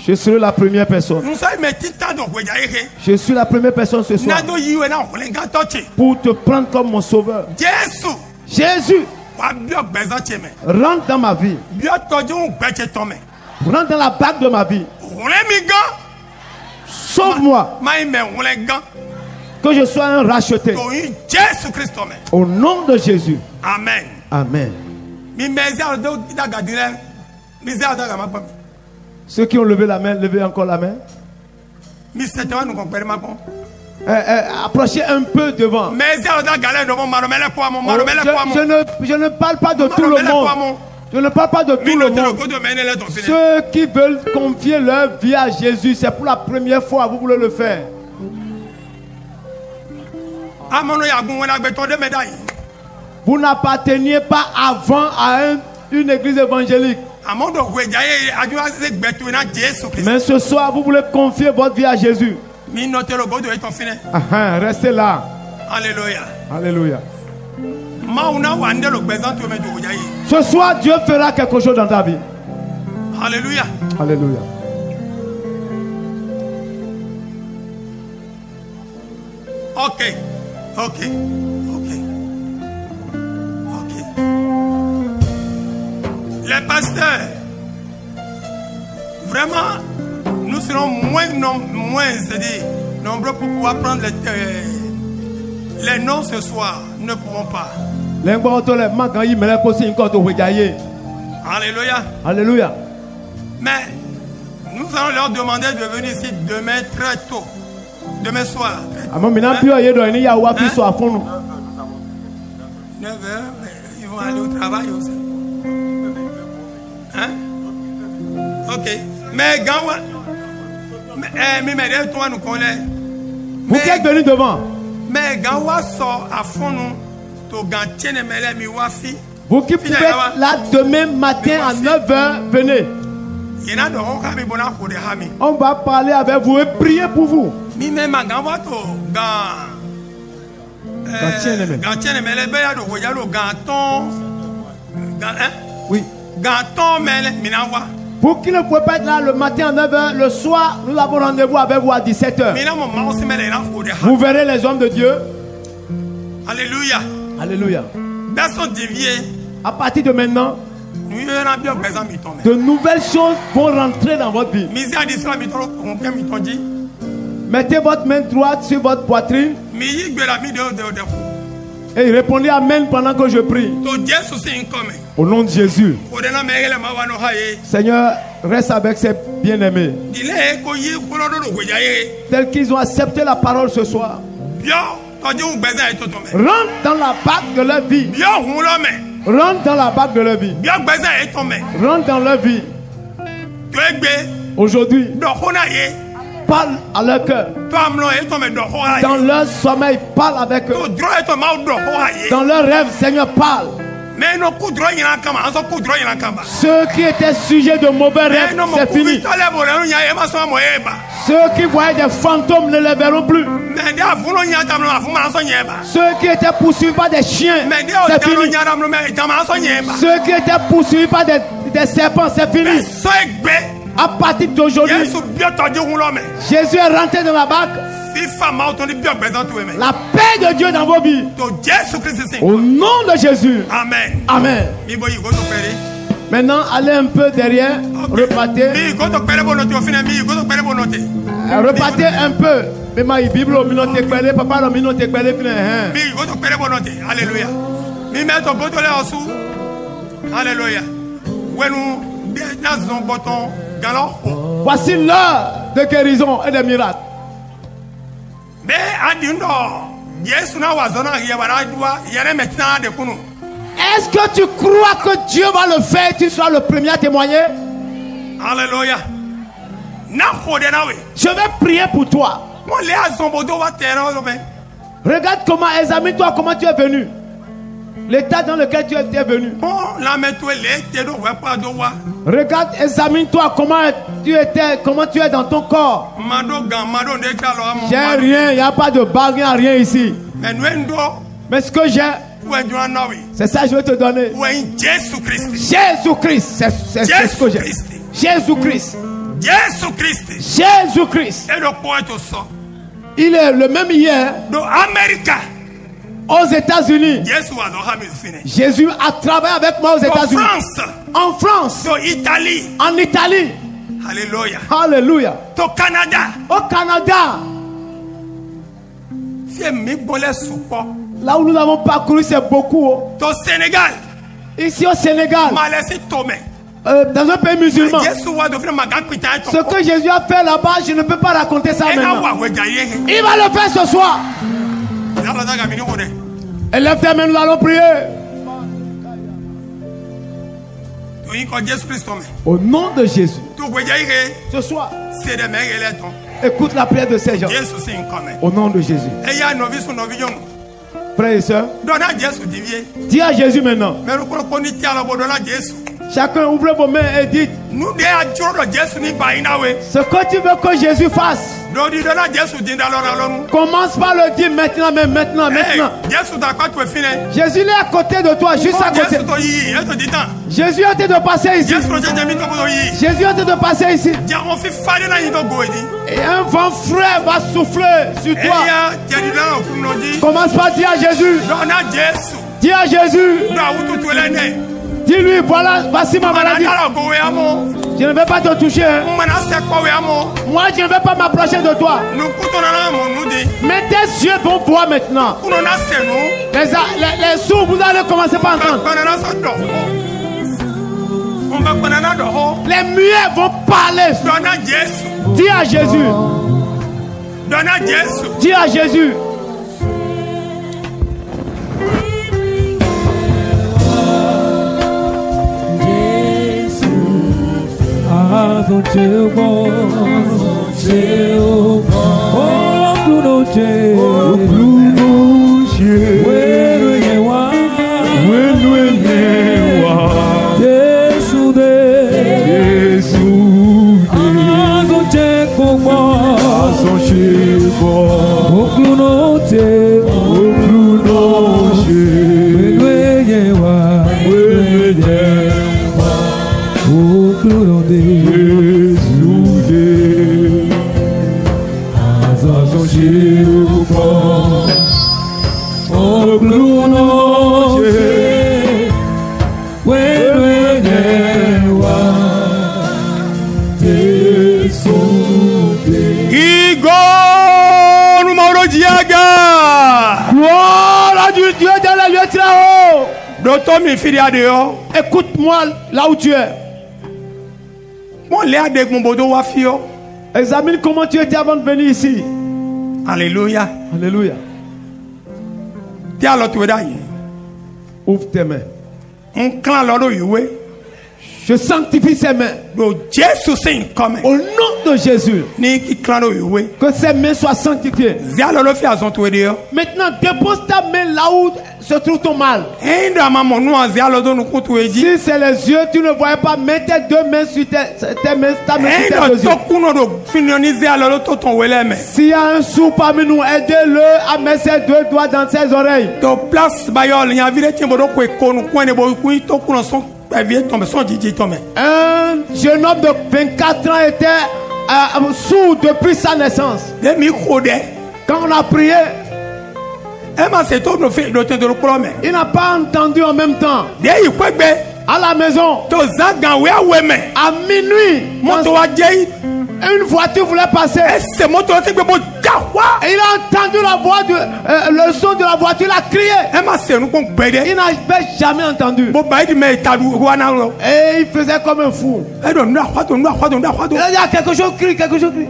Je serai la première personne. Je suis la première personne ce soir pour te prendre comme mon sauveur. Jésus, rentre dans ma vie. Rentre dans la bague de ma vie. Sauve-moi. Que je sois un racheté. Au nom de Jésus. Amen. Amen. Ceux qui ont levé la main, levez encore la main. Approchez un peu devant. Je ne parle pas de tout le monde. Je ne parle pas de tout le monde. Ceux qui veulent confier leur vie à Jésus, c'est pour la première fois, vous voulez le faire. Vous n'apparteniez pas avant à une église évangélique. Mais ce soir, vous voulez confier votre vie à Jésus. Restez là. Alléluia. Alléluia. Ce soir, Dieu fera quelque chose dans ta vie. Alléluia. Alléluia. Ok. Les pasteurs, vraiment, nous serons moins c'est-à-dire, nombreux pour pouvoir prendre les noms ce soir. Nous ne pouvons pas. Alléluia. Alléluia. Mais nous allons leur demander de venir ici demain très tôt. Demain soir. 9h, ils vont aller au travail aussi. Hein? Ok. Mais toi nous connaît. Vous qui êtes venus devant. Mais Gawa sort à fond nous. Vous qui pouvez être là demain matin à 9h, venez. On va parler avec vous et prier pour vous. Oui. Vous qui ne pouvez pas être là le matin à 9h, le soir, nous avons rendez-vous avec vous à 17h. Vous verrez les hommes de Dieu. Alléluia. Alléluia. À partir de maintenant, de nouvelles choses vont rentrer dans votre vie. Mettez votre main droite sur votre poitrine et répondez Amen pendant que je prie. Au nom de Jésus. Seigneur, reste avec ces bien-aimés. Tels qu'ils ont accepté la parole ce soir. Rentre dans la bague de leur vie. Rentre dans la bague de leur vie. Rentre dans leur vie. Aujourd'hui, parle à leur cœur. Dans leur sommeil, parle avec eux. Dans leur rêve, Seigneur, parle. Ceux qui étaient sujets de mauvais rêves, c'est fini. Ceux qui voyaient des fantômes ne les verront plus. Ceux qui étaient poursuivis par des chiens, c'est fini. Ceux qui étaient poursuivis par des serpents, c'est fini. À partir d'aujourd'hui, Jésus est rentré dans la barque. La paix de Dieu dans vos vies. Au nom de Jésus. Amen. Amen. Maintenant, allez un peu derrière. Repartez. Repartez un peu. Mais ma Bible au minute éclairée, papa au minute éclairée. Alléluia. Mi met ton botole en dessous. Alléluia. Voici l'heure de guérison et de miracles. Mais est-ce que tu crois que Dieu va le faire et tu seras le premier à témoigner? Alléluia. Je vais prier pour toi. Regarde comment, examine-toi comment tu es venu. L'état dans lequel tu es venu. Regarde, examine-toi comment tu étais, comment tu es dans ton corps. J'ai rien, il n'y a pas de bague, il n'y a rien ici. Mais ce que j'ai, c'est ça que je vais te donner. Jésus-Christ, c'est ce que j'ai. Jésus-Christ. Jésus-Christ. Il est le même hier. Aux États-Unis. Jésus a travaillé avec moi aux États-Unis. En France. En Italie. Alléluia. Alléluia. Au Canada. Au Canada. Là où nous avons parcouru, c'est beaucoup. Au Sénégal. Ici au Sénégal. Dans un pays musulman. Ce que Jésus a fait là-bas, je ne peux pas raconter ça maintenant. Il va le faire ce soir. Élève tes mains, nous allons prier. Au nom de Jésus. Ce soir, écoute la prière de ces gens. Au nom de Jésus. Frères et sœurs, dis à Jésus maintenant. Chacun ouvre vos mains et dites ce que tu veux que Jésus fasse. Commence par le dire maintenant, mais maintenant. Jésus est à côté de toi, juste à côté. Jésus est en train de passer ici. Jésus est en train de passer ici. Et un vent frais va souffler sur toi. Commence par dire à Jésus. Dis à Jésus. Dis-lui, voilà, voici ma maladie. Je ne vais pas te toucher. Moi, je ne vais pas m'approcher de toi. Mais tes yeux vont voir maintenant. Les sourds, vous allez commencer par entendre. Les muets vont parler. Dis à Jésus. Dis à Jésus. Écoute-moi là où tu es. Examine comment tu étais avant de venir ici. Alléluia. Alléluia. Ouvre tes mains. Je sanctifie ses mains. Au nom de Jésus. Que ses mains soient sanctifiées. Maintenant, dépose ta main là où se trouve ton mal. Si c'est les yeux, tu ne vois pas, mets tes deux mains sur tes mains, ta main sur tes deux yeux. S'il y a un sourd parmi nous, aidez-le à mettre ses deux doigts dans ses oreilles. Un jeune homme de 24 ans était sourd depuis sa naissance. Quand on a prié, il n'a pas entendu en même temps. À la maison. To zangan we aweme. À minuit. Moto wa jei. Une voiture voulait passer. C'est moto ti gbe bo jawa. Et il a entendu la voix le son de la voiture, il a crié. E ma se nu kon gbede. Il n'avait jamais entendu. Bo ba di me ta du wa na lo. Et il faisait comme un fou. E do nda kwa to. Il a dit quelque chose crie, quelque chose crie.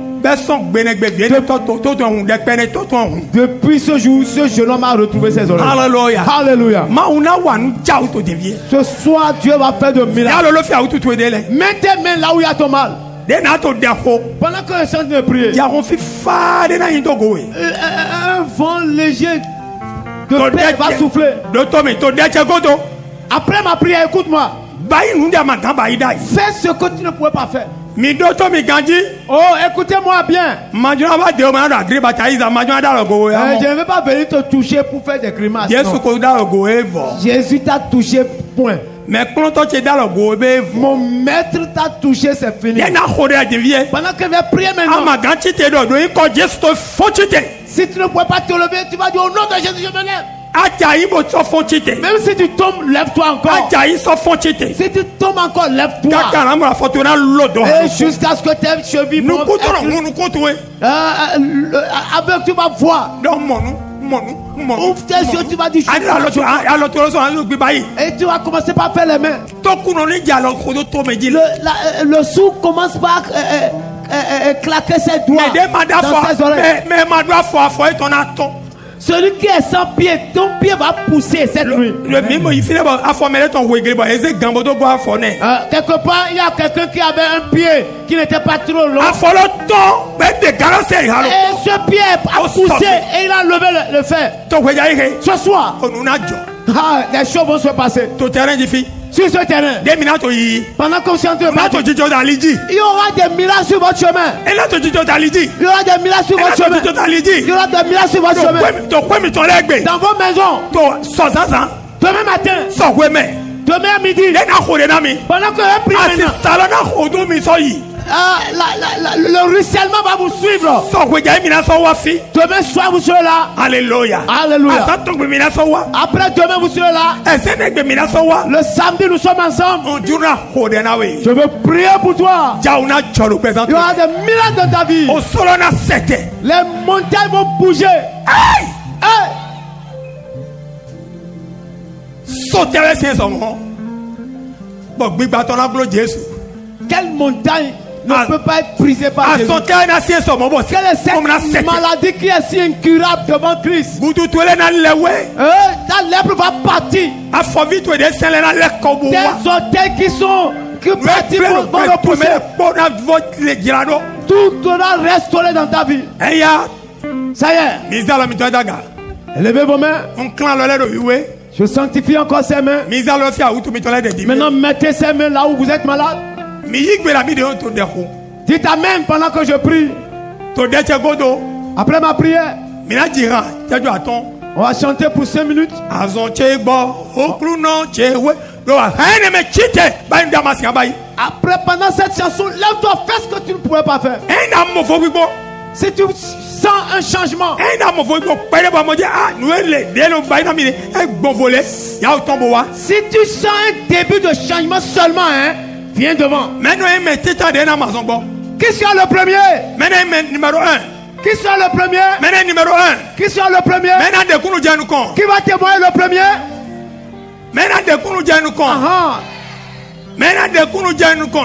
Depuis ce jour, ce jeune homme a retrouvé ses oreilles. Alléluia. Alléluia. Ce soir, Dieu va faire de miracles. Mets tes mains là où il y a ton mal. Pendant que le chant de prier, un vent léger de paix va souffler. Après ma prière, écoute-moi. Fais ce que tu ne pouvais pas faire. Oh, écoutez-moi bien. Je ne vais pas venir te toucher pour faire des grimaces. Jésus t'a touché, point. Mon maître t'a touché, c'est fini. Pendant que je vais prier maintenant, si tu ne pouvais pas te lever, tu vas dire au nom de Jésus, je me lève. Même si tu tombes, lève-toi encore. Si tu tombes encore, lève-toi. Et jusqu'à ce que tes chevilles avec tu vas voir. Ouvre tes yeux, tu vas dire. Et tu vas commencer par faire les mains. Le sourd commence par claquer ses doigts dans ses oreilles. Celui qui est sans pied, ton pied va pousser cette nuit. Quelque part, il y a quelqu'un qui avait un pied qui n'était pas trop long. Et ce pied a poussé et il a levé le fer. Ce soir, les choses vont se passer. Sur ce terrain, pendant qu'on s'entend, il y aura des miracles sur votre chemin. Il y aura des miracles sur votre chemin. Il y aura des miracles sur votre chemin. Dans vos maisons. Demain matin. Demain à midi. Pendant que vous priez maintenant, le ruissellement va vous suivre. Demain soir vous serez là. Alléluia. Alléluia. Après demain vous serez là. Le samedi nous sommes ensemble. Je veux prier pour toi. Il y aura des miracles dans ta vie. Les montagnes vont bouger. Hey! Quelle montagne ne peut pas être brisée par Jésus? Quelle est cette maladie qui est si incurable devant Christ? Ta lèpre va partir. Des orteils qui sont partis vont repousser. Tout sera restauré dans ta vie. Ça y est. Levez vos mains. Je sanctifie encore ces mains. Maintenant mettez ces mains là où vous êtes malade. Dites amen pendant que je prie. Après ma prière, on va chanter pour 5 minutes. Après, pendant cette chanson, lève-toi, fais ce que tu ne pouvais pas faire. Si tu sens un changement, si tu sens un début de changement seulement, viens devant. Qui sera le premier? Numéro 1. Qui sera le premier? Numéro 1. Qui sera le premier? Qui va témoigner le premier?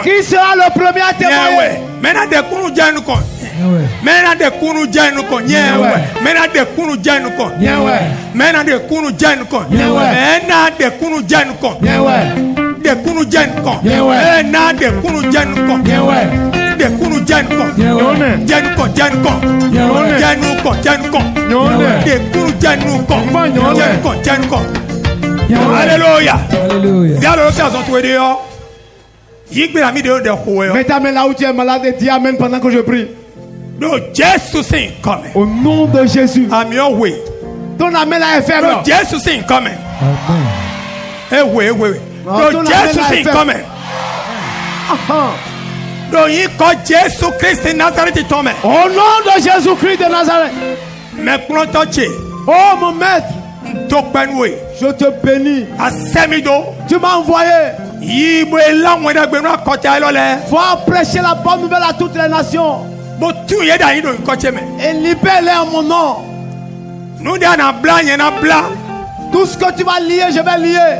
Qui sera le premier à témoigner? Alléluia. Mets ta main là où tu es malade et dis amen pendant que je prie. Au nom de Jésus. Ton amen là est faible. Au nom de Jésus-Christ de Nazareth. Oh mon maître, je te bénis. Tu m'as envoyé Yibo ela mwena gbenu akɔtɛ lɔ lɛ. Faut prêcher la bonne nouvelle à toutes les nations. Bo tu ye da yi do nkɔtɛ mɛ. Et libère-les en mon nom. Nu de ana bla nye na bla. Tout ce que tu vas lier, je vais lier.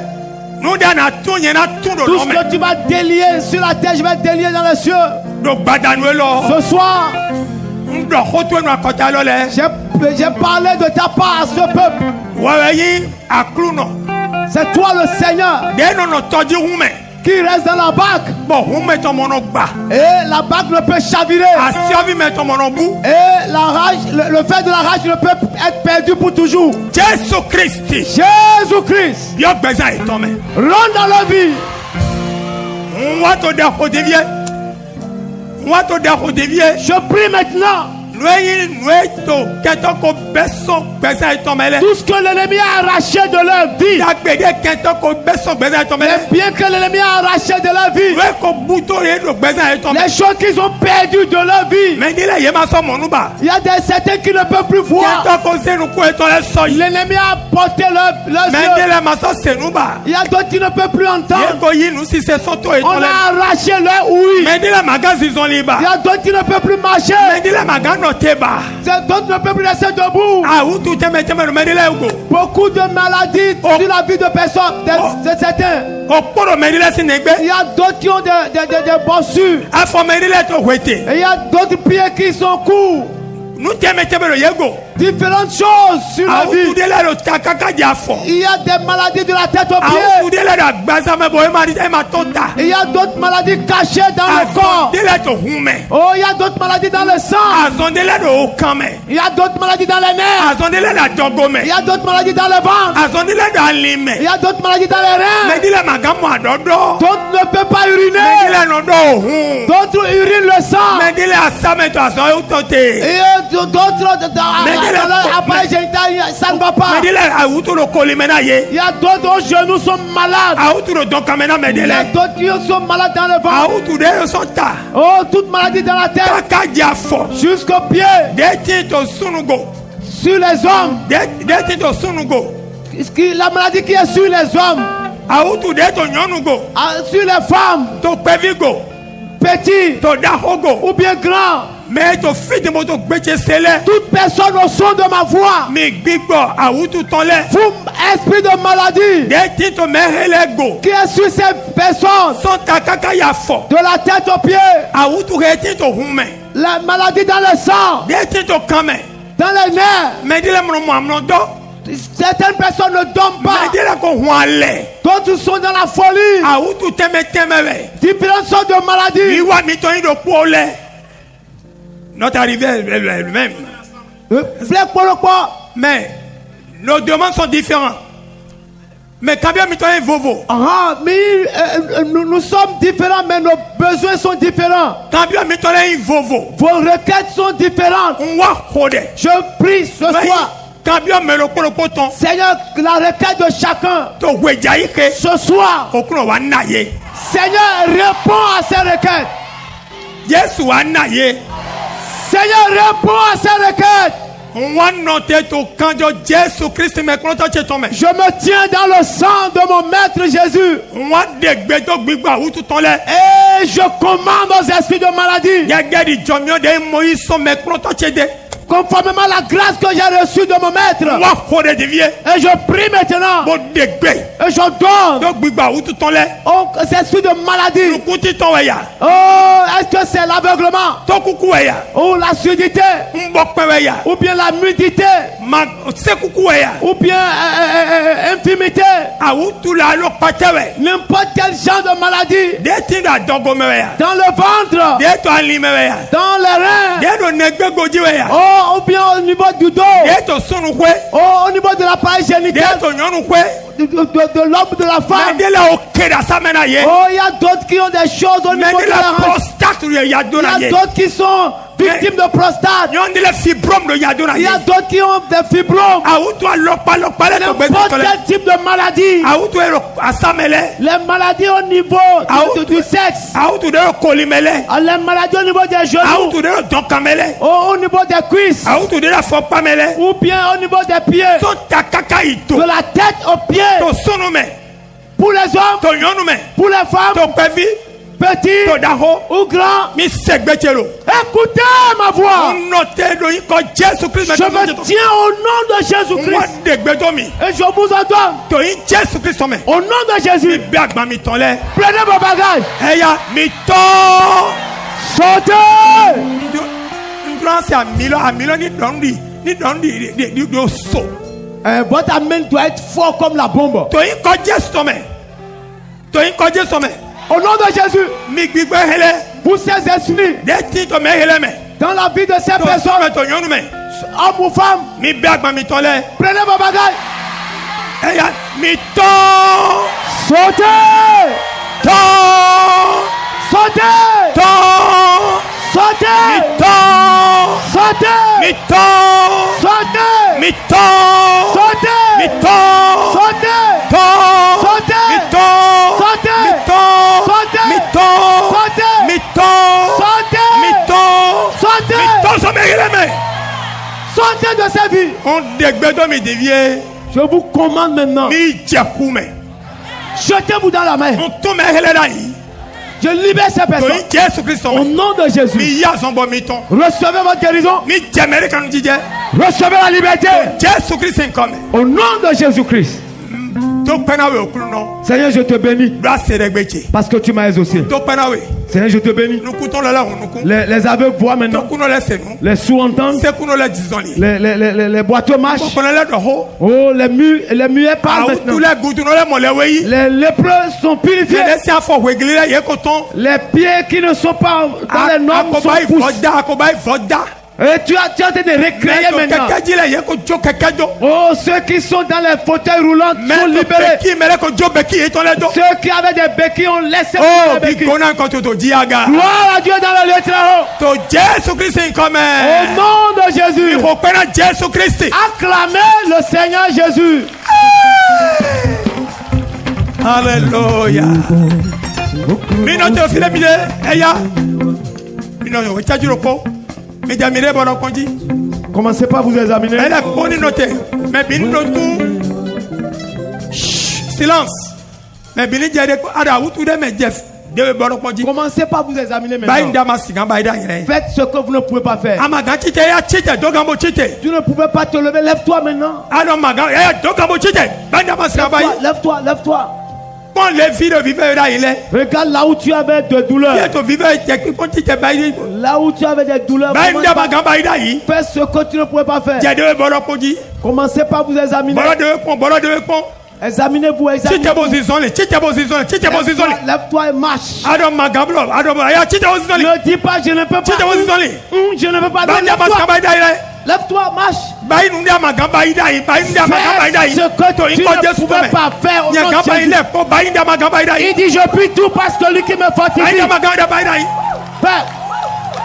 Nu de ana tun nye na tun do Tout ce lɔ que mɛ. tu vas délier sur la terre, je vais délier dans les cieux. Do gbadanu lɔ. Ce soir, Ndɔ xoto nu akɔtɛ lɔ lɛ. j'ai parlé de ta part à ce peuple. Wɔwɛ yi aklu nɔ. C'est toi le Seigneur De nɔnɔ tɔdzi hume. qui reste dans la barque. Bon hume tɔmɔnɔ gba. Et la barque ne peut chavirer. Asiavi mɛ tɔmɔnɔ bu. Et la rage, le fait de la rage ne peut être perdu pour toujours. Jesu Kristi. Jésus-Christ, Yɔ gbɛza yi tɔmɛ. rentre dans leur vie. Wato de ko devie. Wato de ko devie. Je prie maintenant. Nue to kɛtɔ ko bɛsɔn gbɛza yi tɔmɛ lɛ. Tout ce que l'ennemi a arraché de leur vie, Dagbede kɛtɔ ko bɛsɔn gbɛza yi tɔmɛ lɛ. les biens que l'ennemi a arraché de leur vie, Nue ko buto ye do gbɛza yi tɔmɛ. les choses qu'ils ont perdues de leur vie, Mɛ ni la ye ma sɔn mɔnuba. il y a certains qui ne peuvent plus voir. Kɛtɔ ko senu ko etɔ lɛ sɔ yi. L'ennemi a porté leurs Mɛ ni yeux. la ma sɔn senuba. Il y a d'autres qui ne peuvent plus Ye entendre. ko yi nu sise sɔtɔ On etɔ lɛ. a arraché leur ouïe. Mɛ ni la ma gan zizɔn li ba. Il y a d'autres qui ne peuvent plus marcher. Mɛ ni la ma gan nɔ te ba. D'autres ne peuvent plus rester debout. Awutu tɛmɛtɛmɛ no mɛ ni la ye ko. Beaucoup de maladies Oh. sur la vie de personnes, de certains. O kpɔdɔ mɛ ni la si Il negbe. y a d'autres qui ont des bossures. Afɔ mɛ ni la to wete. Et il y a d'autres pieds qui sont courts. Nu tɛmɛtɛmɛ no ye ko. Différentes choses sur la Awutu vie. de la do ta kaka di afɔ. Il y a des maladies de la tête aux Awutu pieds. de la do agbazamɛ bɔ e ma to ta. Il y a d'autres maladies cachées dans le corps. Azɔn de la to hun mɛ. Oh, il y a d'autres maladies dans le sang. Azɔn de la do o kan mɛ. Il y a d'autres maladies dans les nerfs. Azɔn de la do adɔgo Il y mɛ. a d'autres maladies dans le ventre. Azɔn de la do ali Il mɛ. y a d'autres maladies dans les reins. Mɛ di la ma gan mɔ adɔdɔ. D'autres ne peuvent pas Mɛ di uriner. la nɔ dɔ o hun. D'autres urinent le sang. Mɛ di la asamɛ to azɔn ye o tɔ te. Et d'autres, dans leur appareil génital, ça ne va pas. Mɛ di la awutu do koli mɛ na ye. Il y a d'autres dont genoux sont malades. Awutu do dɔn kan mɛ na mɛ Il de y la. a d'autres qui sont malades dans le ventre. Awutu de yɛ sɔn ta. Oh, toute maladie dans la tête, Kaka di afɔ. jusqu'aux pieds, De ti to sunugo. sur les hommes. De ti to sunugo. La maladie qui est sur les hommes, Awutu de to nyɔnugo. sur les femmes, To kpɛvigo. petits To daxogo. ou bien grands. Mɛ to fiti mo to gbɛtsɛ sɛlɛ. Toute personne au son de ma voix, Mi gbigbɔ awutu tɔn lɛ. vous, esprit de maladie, De ti to mɛ hele go. qui est sur ces personnes, Sɔn ta kaka ya fɔ. de la tête aux pieds, Awutu he ti to hun mɛ. la maladie dans le sang, De ti to kan mɛ. dans les nerfs. Mɛ di la mɔnɔ mɔnɔ dɔ. Certaines personnes ne dorment Mɛ pas, di la ko hun alɛ. d'autres sont dans la folie. Awutu tɛmɛ bɛ. Différentes sortes de maladies. Iwa mi tɔn yi do kpɔ lɛ. Notre arrivée est même. Flèche pour le corps. Mais nos demandes sont différentes. Mais quand bien mi tɔn yi vovo. Ah, mais nous sommes différents, mais nos besoins sont différents. Quand bien mi tɔn yi vovo. Vos requêtes sont différentes. N wa ko dɛ. Je prie ce soir, Quand bien mɛ lo kpɔlɔpɔ tɔn. Seigneur, la requête de chacun. To wɛja yi ke. Ce soir, O kunna wa na ye. Seigneur, réponds à ces requêtes. Yesu wa na ye. Seigneur, réponds à ces requêtes. N wa nɔ te to kanjɔ Jesu Kristi mɛ kplɔtɔ tse tɔn mɛ. Je me tiens dans le sang de mon maître Jésus. N wa de gbɛdɔ gbigba awutu tɔn lɛ. Et je commande aux esprits de maladie, Gẹ́gẹ́ di jɔnmiɔ de Moïse sɔn mɛ kplɔtɔ tse de. conformément à la grâce que j'ai reçue de mon maître. N wa ko de di vie. Et je prie maintenant. Mo de gbɛ. Et je donne To gbigba awutu tɔn lɛ. aux esprits de maladie. Nukuti tɔn wɛ ya. Oh, est-ce que c'est l'aveuglement To kuku wɛ ya. ou la surdité N bɔ kpɛ wɛ ya. ou bien la nudité Ma se kuku wɛ ya. ou bien infimité, Awutu la alo kpatɛ wɛ. n'importe quel genre de maladie De ti do adɔgɔmɛ wɛ ya. dans le ventre, De to alimɛ wɛ ya. dans les reins, De do nɛgbɛ godzi wɛ ya. oh, ou bien au niveau du dos, De to sunukoe. oh, au niveau de l'appareil De génital to nyɔnukoe. de l'homme, de la Mɛ femme. de la o keda samɛna ye. Oh, il y a d'autres qui ont des choses au Mɛ niveau de de la la hanche. prostate yɛ yado Il na y a ye. d'autres qui sont victimes de prostate. Nyɔnu de la fibrome do yado na Il y ye. a d'autres qui ont des fibromes. Awutu alɔkpalɔkpa lɛ to gbɛsɛ N'importe tɔ lɛ. quel type de maladie. Awutu yɛ asamɛ lɛ. Les maladies au niveau du sexe. Awutu de kolimɛ lɛ. Les maladies au niveau des genoux. Awutu de dɔnkamɛ lɛ. Au niveau des cuisses. Awutu de la fɔkpamɛ lɛ. Ou bien au niveau des pieds. So ta kaka yi to. De la tête aux pieds. To sunu mɛ. Pour les hommes, to nyɔnu me, pour les femmes, to kpevi, petits to daho, ou grands, mi sɛgbɛtse lo. écoutez ma voix. Nɔtɛ do yi kɔ Jésus Christ Je me tiens au nom de Jésus-Christ. Moi degbedo mi. Et je vous ordonne, To yi Jésus Christ me. au nom de Jésus, Bi agba mi tɔn lɛ. prenez vos bagages, Eya mi tɔn. sortez. Ndran se amilɔ ni dɔn di do so. Votre amène doit être fort comme la bombe. To yi kɔ Jésus me. To yi kɔ Jésus me. Au nom de Jésus, Mi gbigbe hele. vous ces esprits, De ti to me hele me. dans la vie de ces To personnes, sɔn me to nyɔnu me. hommes ou femmes, Mi bɛ agba mi tɔn lɛ. prenez vos bagages, Eya mi tɔn. sortez, Tɔn. sortez, Tɔn. sortez, Mi tɔn. sortez, Mi tɔn. sortez, Mi tɔn. sortez, Mi tɔn. sortez, Tɔn. sortez, Mi tɔn. sortez, Mi tɔn. sortez, Mi tɔn. sortez, Mi tɔn. sortez, Mi tɔn. sortez, Mi tɔn sɔmɛ yɛlɛ mɛ. sortez de cette vie. On degbedo mi devie. Je vous commande maintenant, Mi jɛ ku mɛ. jetez-vous dans la main. On tún mɛ hɛlɛ la yi. Je libère ces To personnes. yi Jésus Christ Au mɛ. nom de Jésus, Mi ya zɔn bɔ mi tɔn. recevez votre guérison, Mi jɛmɛri kanu jijɛ. recevez la liberté. Jésus Christ nkɔ mɛ. Au nom de Jésus-Christ. To pɛna we okuru nɔ. Seigneur, je te bénis Do a se ɖe gbetse. parce que tu m'as exaucé. To pɛna we. Seigneur, je te bénis. Nukutɔ lɛ lɛ hun nuku. Les aveugles voient maintenant, Tokunɔ lɛ senu. les sourds entendent, Sekunɔ lɛ dizɔli. les boiteux marchent. Kɔkɔnɔ lɛ dɔho. Oh, les muets parlent Awutu maintenant. lɛ gudunɔ lɛ mɔlɛ weyi. Les lépreux sont purifiés. Yɛlɛ si afɔ wegili lɛ yɛ ko tɔn. Les pieds qui ne sont pas dans les normes sont Akoba poussés. ifɔ da akoba ifɔ da. Et tu es en train de recréer Mɛ to maintenant. kɛkɛ ji lɛ yɛ ko jo kɛkɛ jo. Oh, ceux qui sont dans les fauteuils roulants sont Mɛ to libérés. bɛki mɛ lɛ ko jo bɛki yi tɔn lɛ do. Ceux qui avaient des béquilles ont laissé Oh les bi béquilles. gona nkɔ to to di aga. Gloire à Dieu dans le lieu très haut. To Jésus Christ Au nkɔmɛ. nom de Jésus, Ko pɛna Jésus Christ. acclamez le Seigneur Jésus. Alléluia. Minɔ tɛ filɛ mi de ɛya. Minɔ yɛ o tsaduro kɔ. Mɛjamire bɔra kɔnji. Commencez pas à vous examiner. Elle est bonne notée. Mais bien notou. Silence. Mais bien dit ada wutu de me Jeff. De boro konji. Commencez pas à vous examiner Ba maintenant. inda masiga ba ida yere. Faites ce que vous ne pouvez pas faire. Amaga chite ya chite dogambo chite. Tu ne pouvais pas te lever. Lève-toi maintenant. Ado maga ya dogambo chite. Ba inda masiga ba. Lève-toi, lève-toi, lève-toi. Bon les filles de vivre là il est. Regarde là où tu avais de Qui douleurs. est vivre te kon chite ba yi. Là où tu avais des douleurs. Ba commence inda par maga ba ida yi. faire ce que tu ne pouvais pas faire. Je de boro konji. Commencez pas à vous examiner. Boro de kon. Examinez-vous, Chite examinez-vous. bozizole, chite bozizole, chite bozizole. Lève-toi et marche. Ado magablo, ado ya chite bozizole. Ne dis pas je ne peux pas. Chite bozizole. Je ne peux pas. Ba inda masiga Lève-toi, ba ida yere. lève-toi, marche. Bayi nu ndia magamba ida yi, bayi ndia magamba ida Fais yi. ce que To tu inko ne Jesu pouvais tome. pas faire au Nya nom de gamba Jésus. ile ko bayi ndia magamba ida yi. Il dit je puis tout parce que lui qui me Bayi fortifie. ndia magamba ida yi. Fais.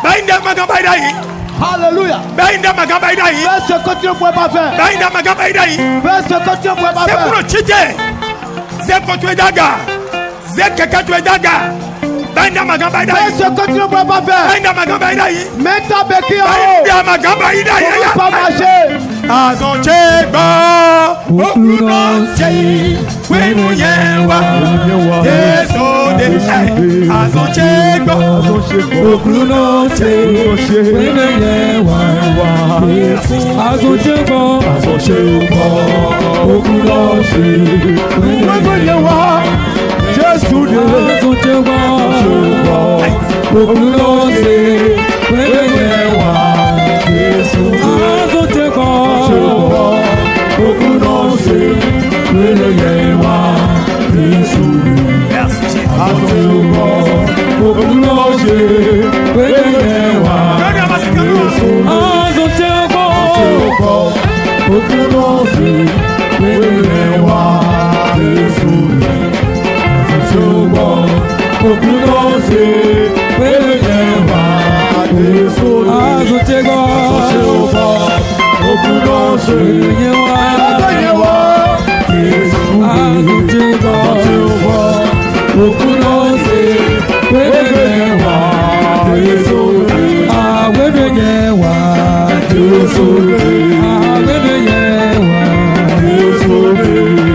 Bayi ndia magamba ida yi. Alléluia. Bayi ndia magamba ida yi. Fais ce que tu ne pouvais pas faire. Bayi ndia magamba ida yi. Fais ce que tu ne pouvais pas Se faire. kuno chite. Ze ko tu edaga. Ze keke tu edaga. Bayi ndia magamba ida Fais yi. ce que tu ne pouvais pas faire. Bayi ndia magamba ida yi. Mets ta béquille en Bayi haut. ndia magamba ida yi. Tu ne peux pas marcher. Azon chegba. Okuno che. Wenu yewa. Yeso de. Azon chegba.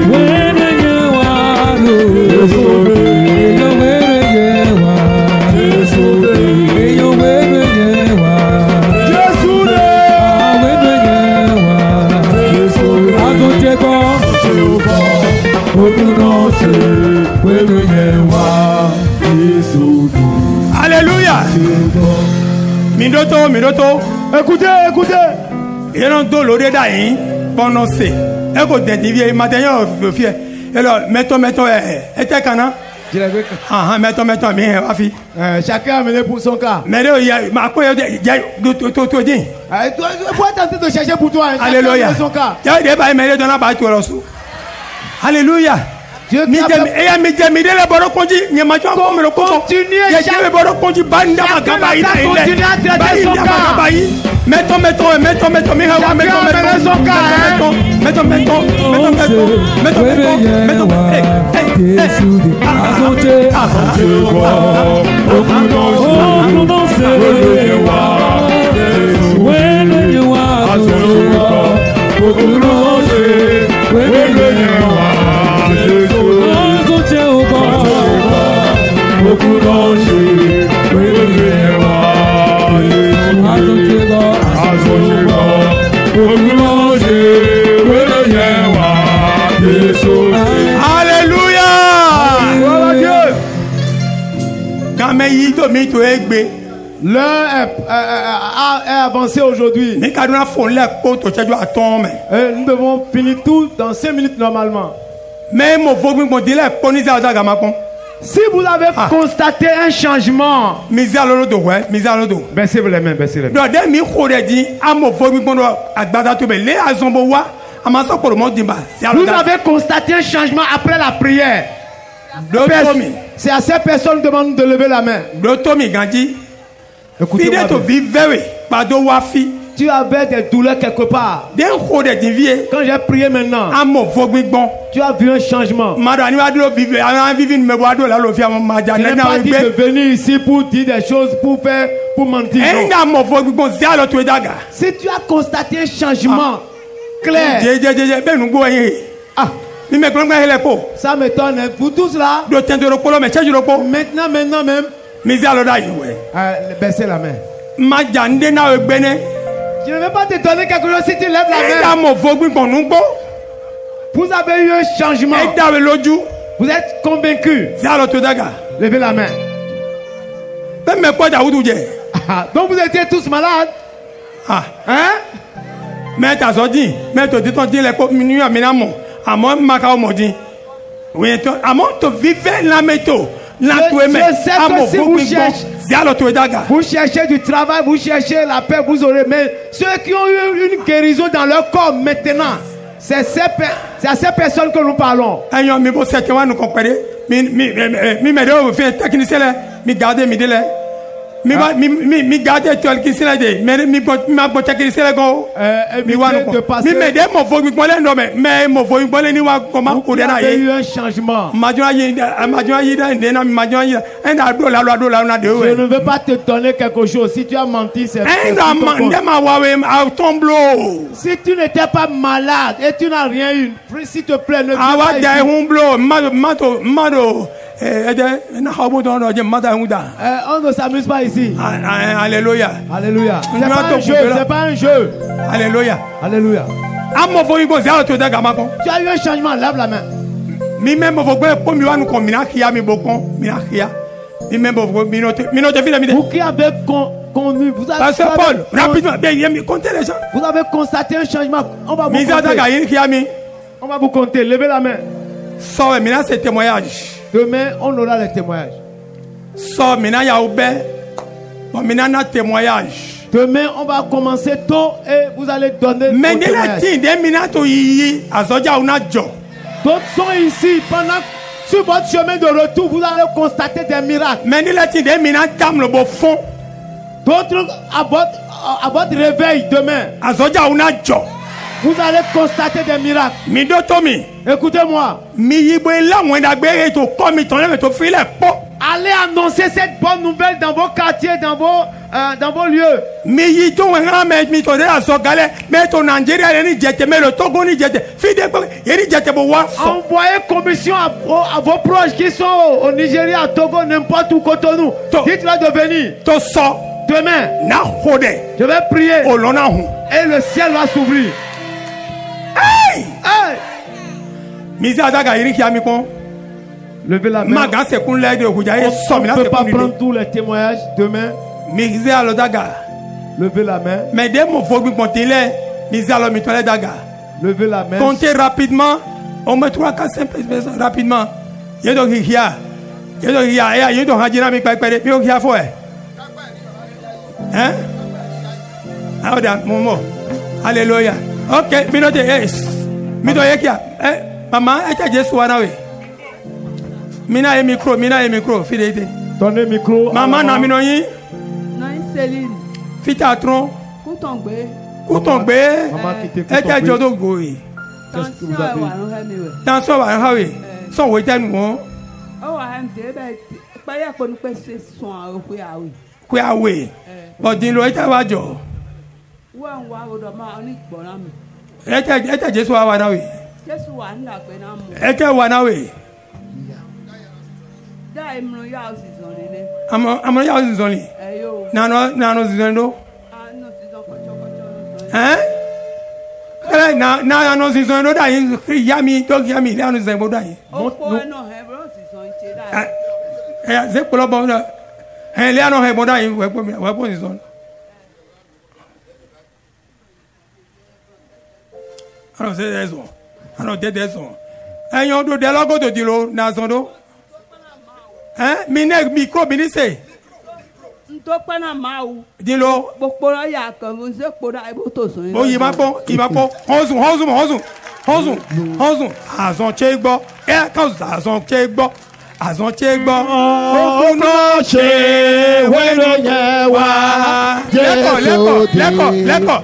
When Midoto. Écoutez, écoutez. Et non, do l'odé d'aïe, pendant c'est. Écoute, des matériaux, alors, mettons, était canon. Ah, mettons, bien, ma fille. Chacun a mené pour son cas. Mais là, il y a ma quoi, il y a tout dit. Faut tenter de chercher pour toi. Alléluia. Il y a des bails, mais dans la bâche, tu Alléluia. Dieu qui a L'heure est avancée aujourd'hui. Nous devons finir tout dans 5 minutes normalement. Si vous avez constaté un changement, baissez les mains, baissez les mains. Vous avez constaté un changement après la prière. C'est à ces personnes qui demandent de lever la main. Écoutez-moi bien. Tu avais des douleurs quelque part. Quand j'ai prié maintenant, tu as vu un changement. Je n'ai pas dit de venir ici pour dire des choses, pour mentir. Si tu as constaté un changement clair, ça m'étonne. Vous tous là, maintenant même, baissez la main. Je ne vais pas te donner quelque chose si tu lèves la main. Vous avez eu un changement. Vous êtes convaincu. Levez la main. Donc vous étiez tous malades. Hein? Mais t'as dit, mais tu dis les la méthode. Je sais que si vous cherchez du travail, vous cherchez la paix, vous aurez. Mais ceux qui ont eu une guérison dans leur corps maintenant, c'est à ces personnes que nous parlons. Eu un changement. Je ne veux pas te donner quelque chose. Si tu as menti, c'est si tu n'étais pas malade et tu n'as rien eu, s'il te plaît, ne viens on ne s'amuse pas ici. Alléluia. Alléluia. C'est pas un jeu. Alléluia. Alléluia. Tu as eu un changement, lève la main. Vous qui avez connu, vous avez Paul, rapidement, comptez les gens. Vous avez constaté un changement. On va vous compter. Levez la main. Maintenant, c'est témoignage. Demain, on aura les témoignages. Maintenant, il y a maintenant, témoignage. Demain, on va commencer tôt et vous allez donner. Mais d'autres sont ici pendant sur votre chemin de retour, vous allez constater des miracles. D'autres à votre réveil demain, vous allez constater des miracles. Écoutez-moi. Allez annoncer cette bonne nouvelle dans vos quartiers, dans vos lieux. Envoyez commission à vos proches qui sont au Nigeria, à Togo, n'importe où, Cotonou. Dites-leur de venir. Demain, je vais prier et le ciel va s'ouvrir. Hey! Levez la main. On ne peut pas prendre tous les témoignages demain. Levez la main. Mais dès mon faut compter les mis alors mis les daga. Levez la main. Comptez rapidement. On met 3 4 5 personnes rapidement. Il y a donc hier. Il y a donc hier, il y a donc hadina mi pa pa de mi hier faut. Hein? Ah da momo. Alléluia. OK, mi no de yes. Mi do yekia. Maman, et Jésus wana we. Mina e micro, fidélité. Donnez micro. Maman na mi no yin. Non, Céline. Fitatron. Koutongbe. Maman qui t'écoute. Et Jodo goyi. Qu'est-ce que vous avez? Tension wa hawe. Son we tanu won. Oh, I'm dead. Paya ko nu pese son awe awe. Kwe awe. But din lo eta wa jo. Wa do ma oni gbona mi. Et Jésus wa na we. Jesu wa nda pe na mo. Et wa na we. Da imro ya house zone le. Amo ya zoni. Eyo. Na no zendo. Ah no zon ko. Hein? Kala na no zendo da yin yami dog yami la no zendo da yin. O ko no he bro si zon che da. Ze polo bon da. Le no he bon da yin we po si zon. Alors c'est raison. Alors des raisons. Ayon do de logo do dilo na zondo. Hein? Mine micro binise. Nto pe na ma o. Dilo. Popo ya kan mo se po da ibo to so. O yi ma po. Honzun. Azon che gbo. E ka azon che gbo. Azon che gbo. O no che we no ye wa. Leko.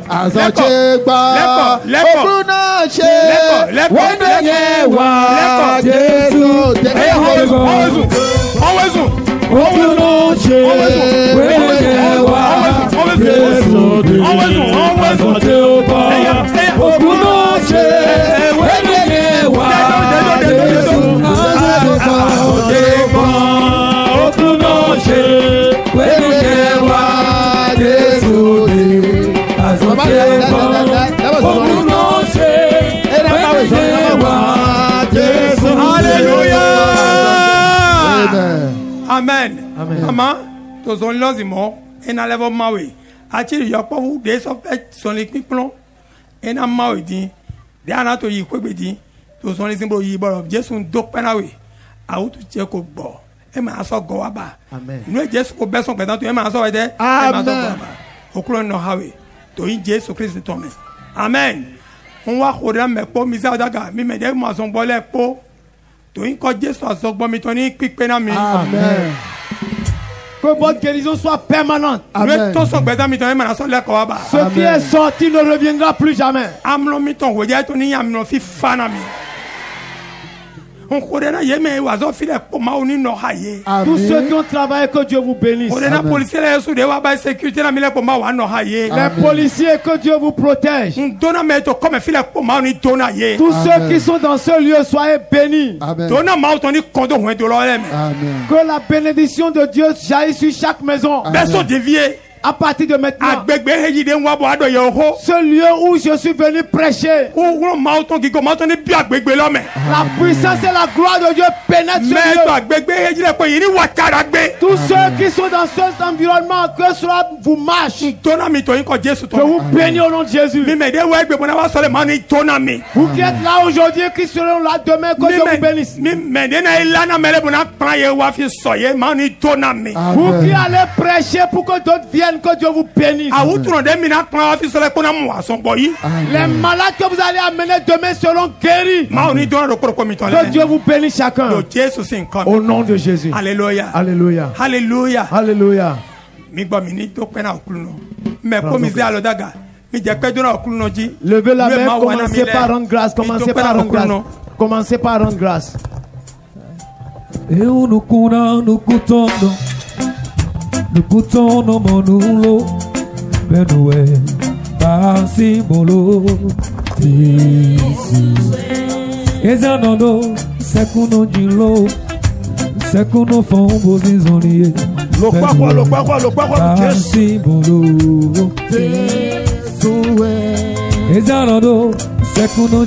Azon che gbo. O no che we no ye wa. Jesu. Honzun. Okuno che wele wa Jesu de Azon Jehovah Okuno che wele wa Jesu Azon Jehovah Okuno che wele wa Jesu de Azon Jehovah Okuno che wele wa Jesu. Hallelujah. Amen. Maman, to zon lozimo ena level mawe. Achiri yo po de so pe son le piplon ena mawe din. De ana to yi kwegbe din. To zon le simbo yi bo Jesu do penawe. A o tu je ko gbo. E ma so go wa ba. Amen. Nu Jesu ko be son pe tan to e ma so we de. E ma so go wa ba. Okuro no hawe. To yin Jesu Christ to me. Amen. On wa khore me po mi za daga mi me de ma son bo le po. To yin ko Jesu azogbo mi to ni pipe na mi. Amen. Que votre guérison soit permanente. Amen. Ce qui est sorti ne reviendra plus jamais. Tous ceux qui ont travaillé, que Dieu vous bénisse. Amen. Les policiers, que Dieu vous protège. Tous ceux qui sont dans ce lieu, soyez bénis. Amen. Amen. Que la bénédiction de Dieu jaillisse sur chaque maison. Amen. À partir de maintenant, ce lieu où je suis venu prêcher, la puissance et la gloire de Dieu pénètrent ce lieu. Tous ceux qui sont dans cet environnement, que cela vous marche, je vous bénis au nom de Jésus. Vous qui êtes là aujourd'hui, qui seront là demain, que Dieu vous bénisse. Vous qui allez prêcher pour que d'autres viennent, que Dieu vous bénisse. Les malades que vous allez amener demain seront guéris. Que Dieu vous bénisse chacun. Au nom de Jésus. Alléluia. Alléluia. Alléluia. Alléluia. Levez la main, commencez par rendre grâce. Commencez par rendre grâce. Commencez par rendre grâce. Eu no cuna no cutono no cutono monulo benue pasimbolo ezanono sekuno jilo sekuno fombo zinzonie lo kwa pasimbolo ezanono sekuno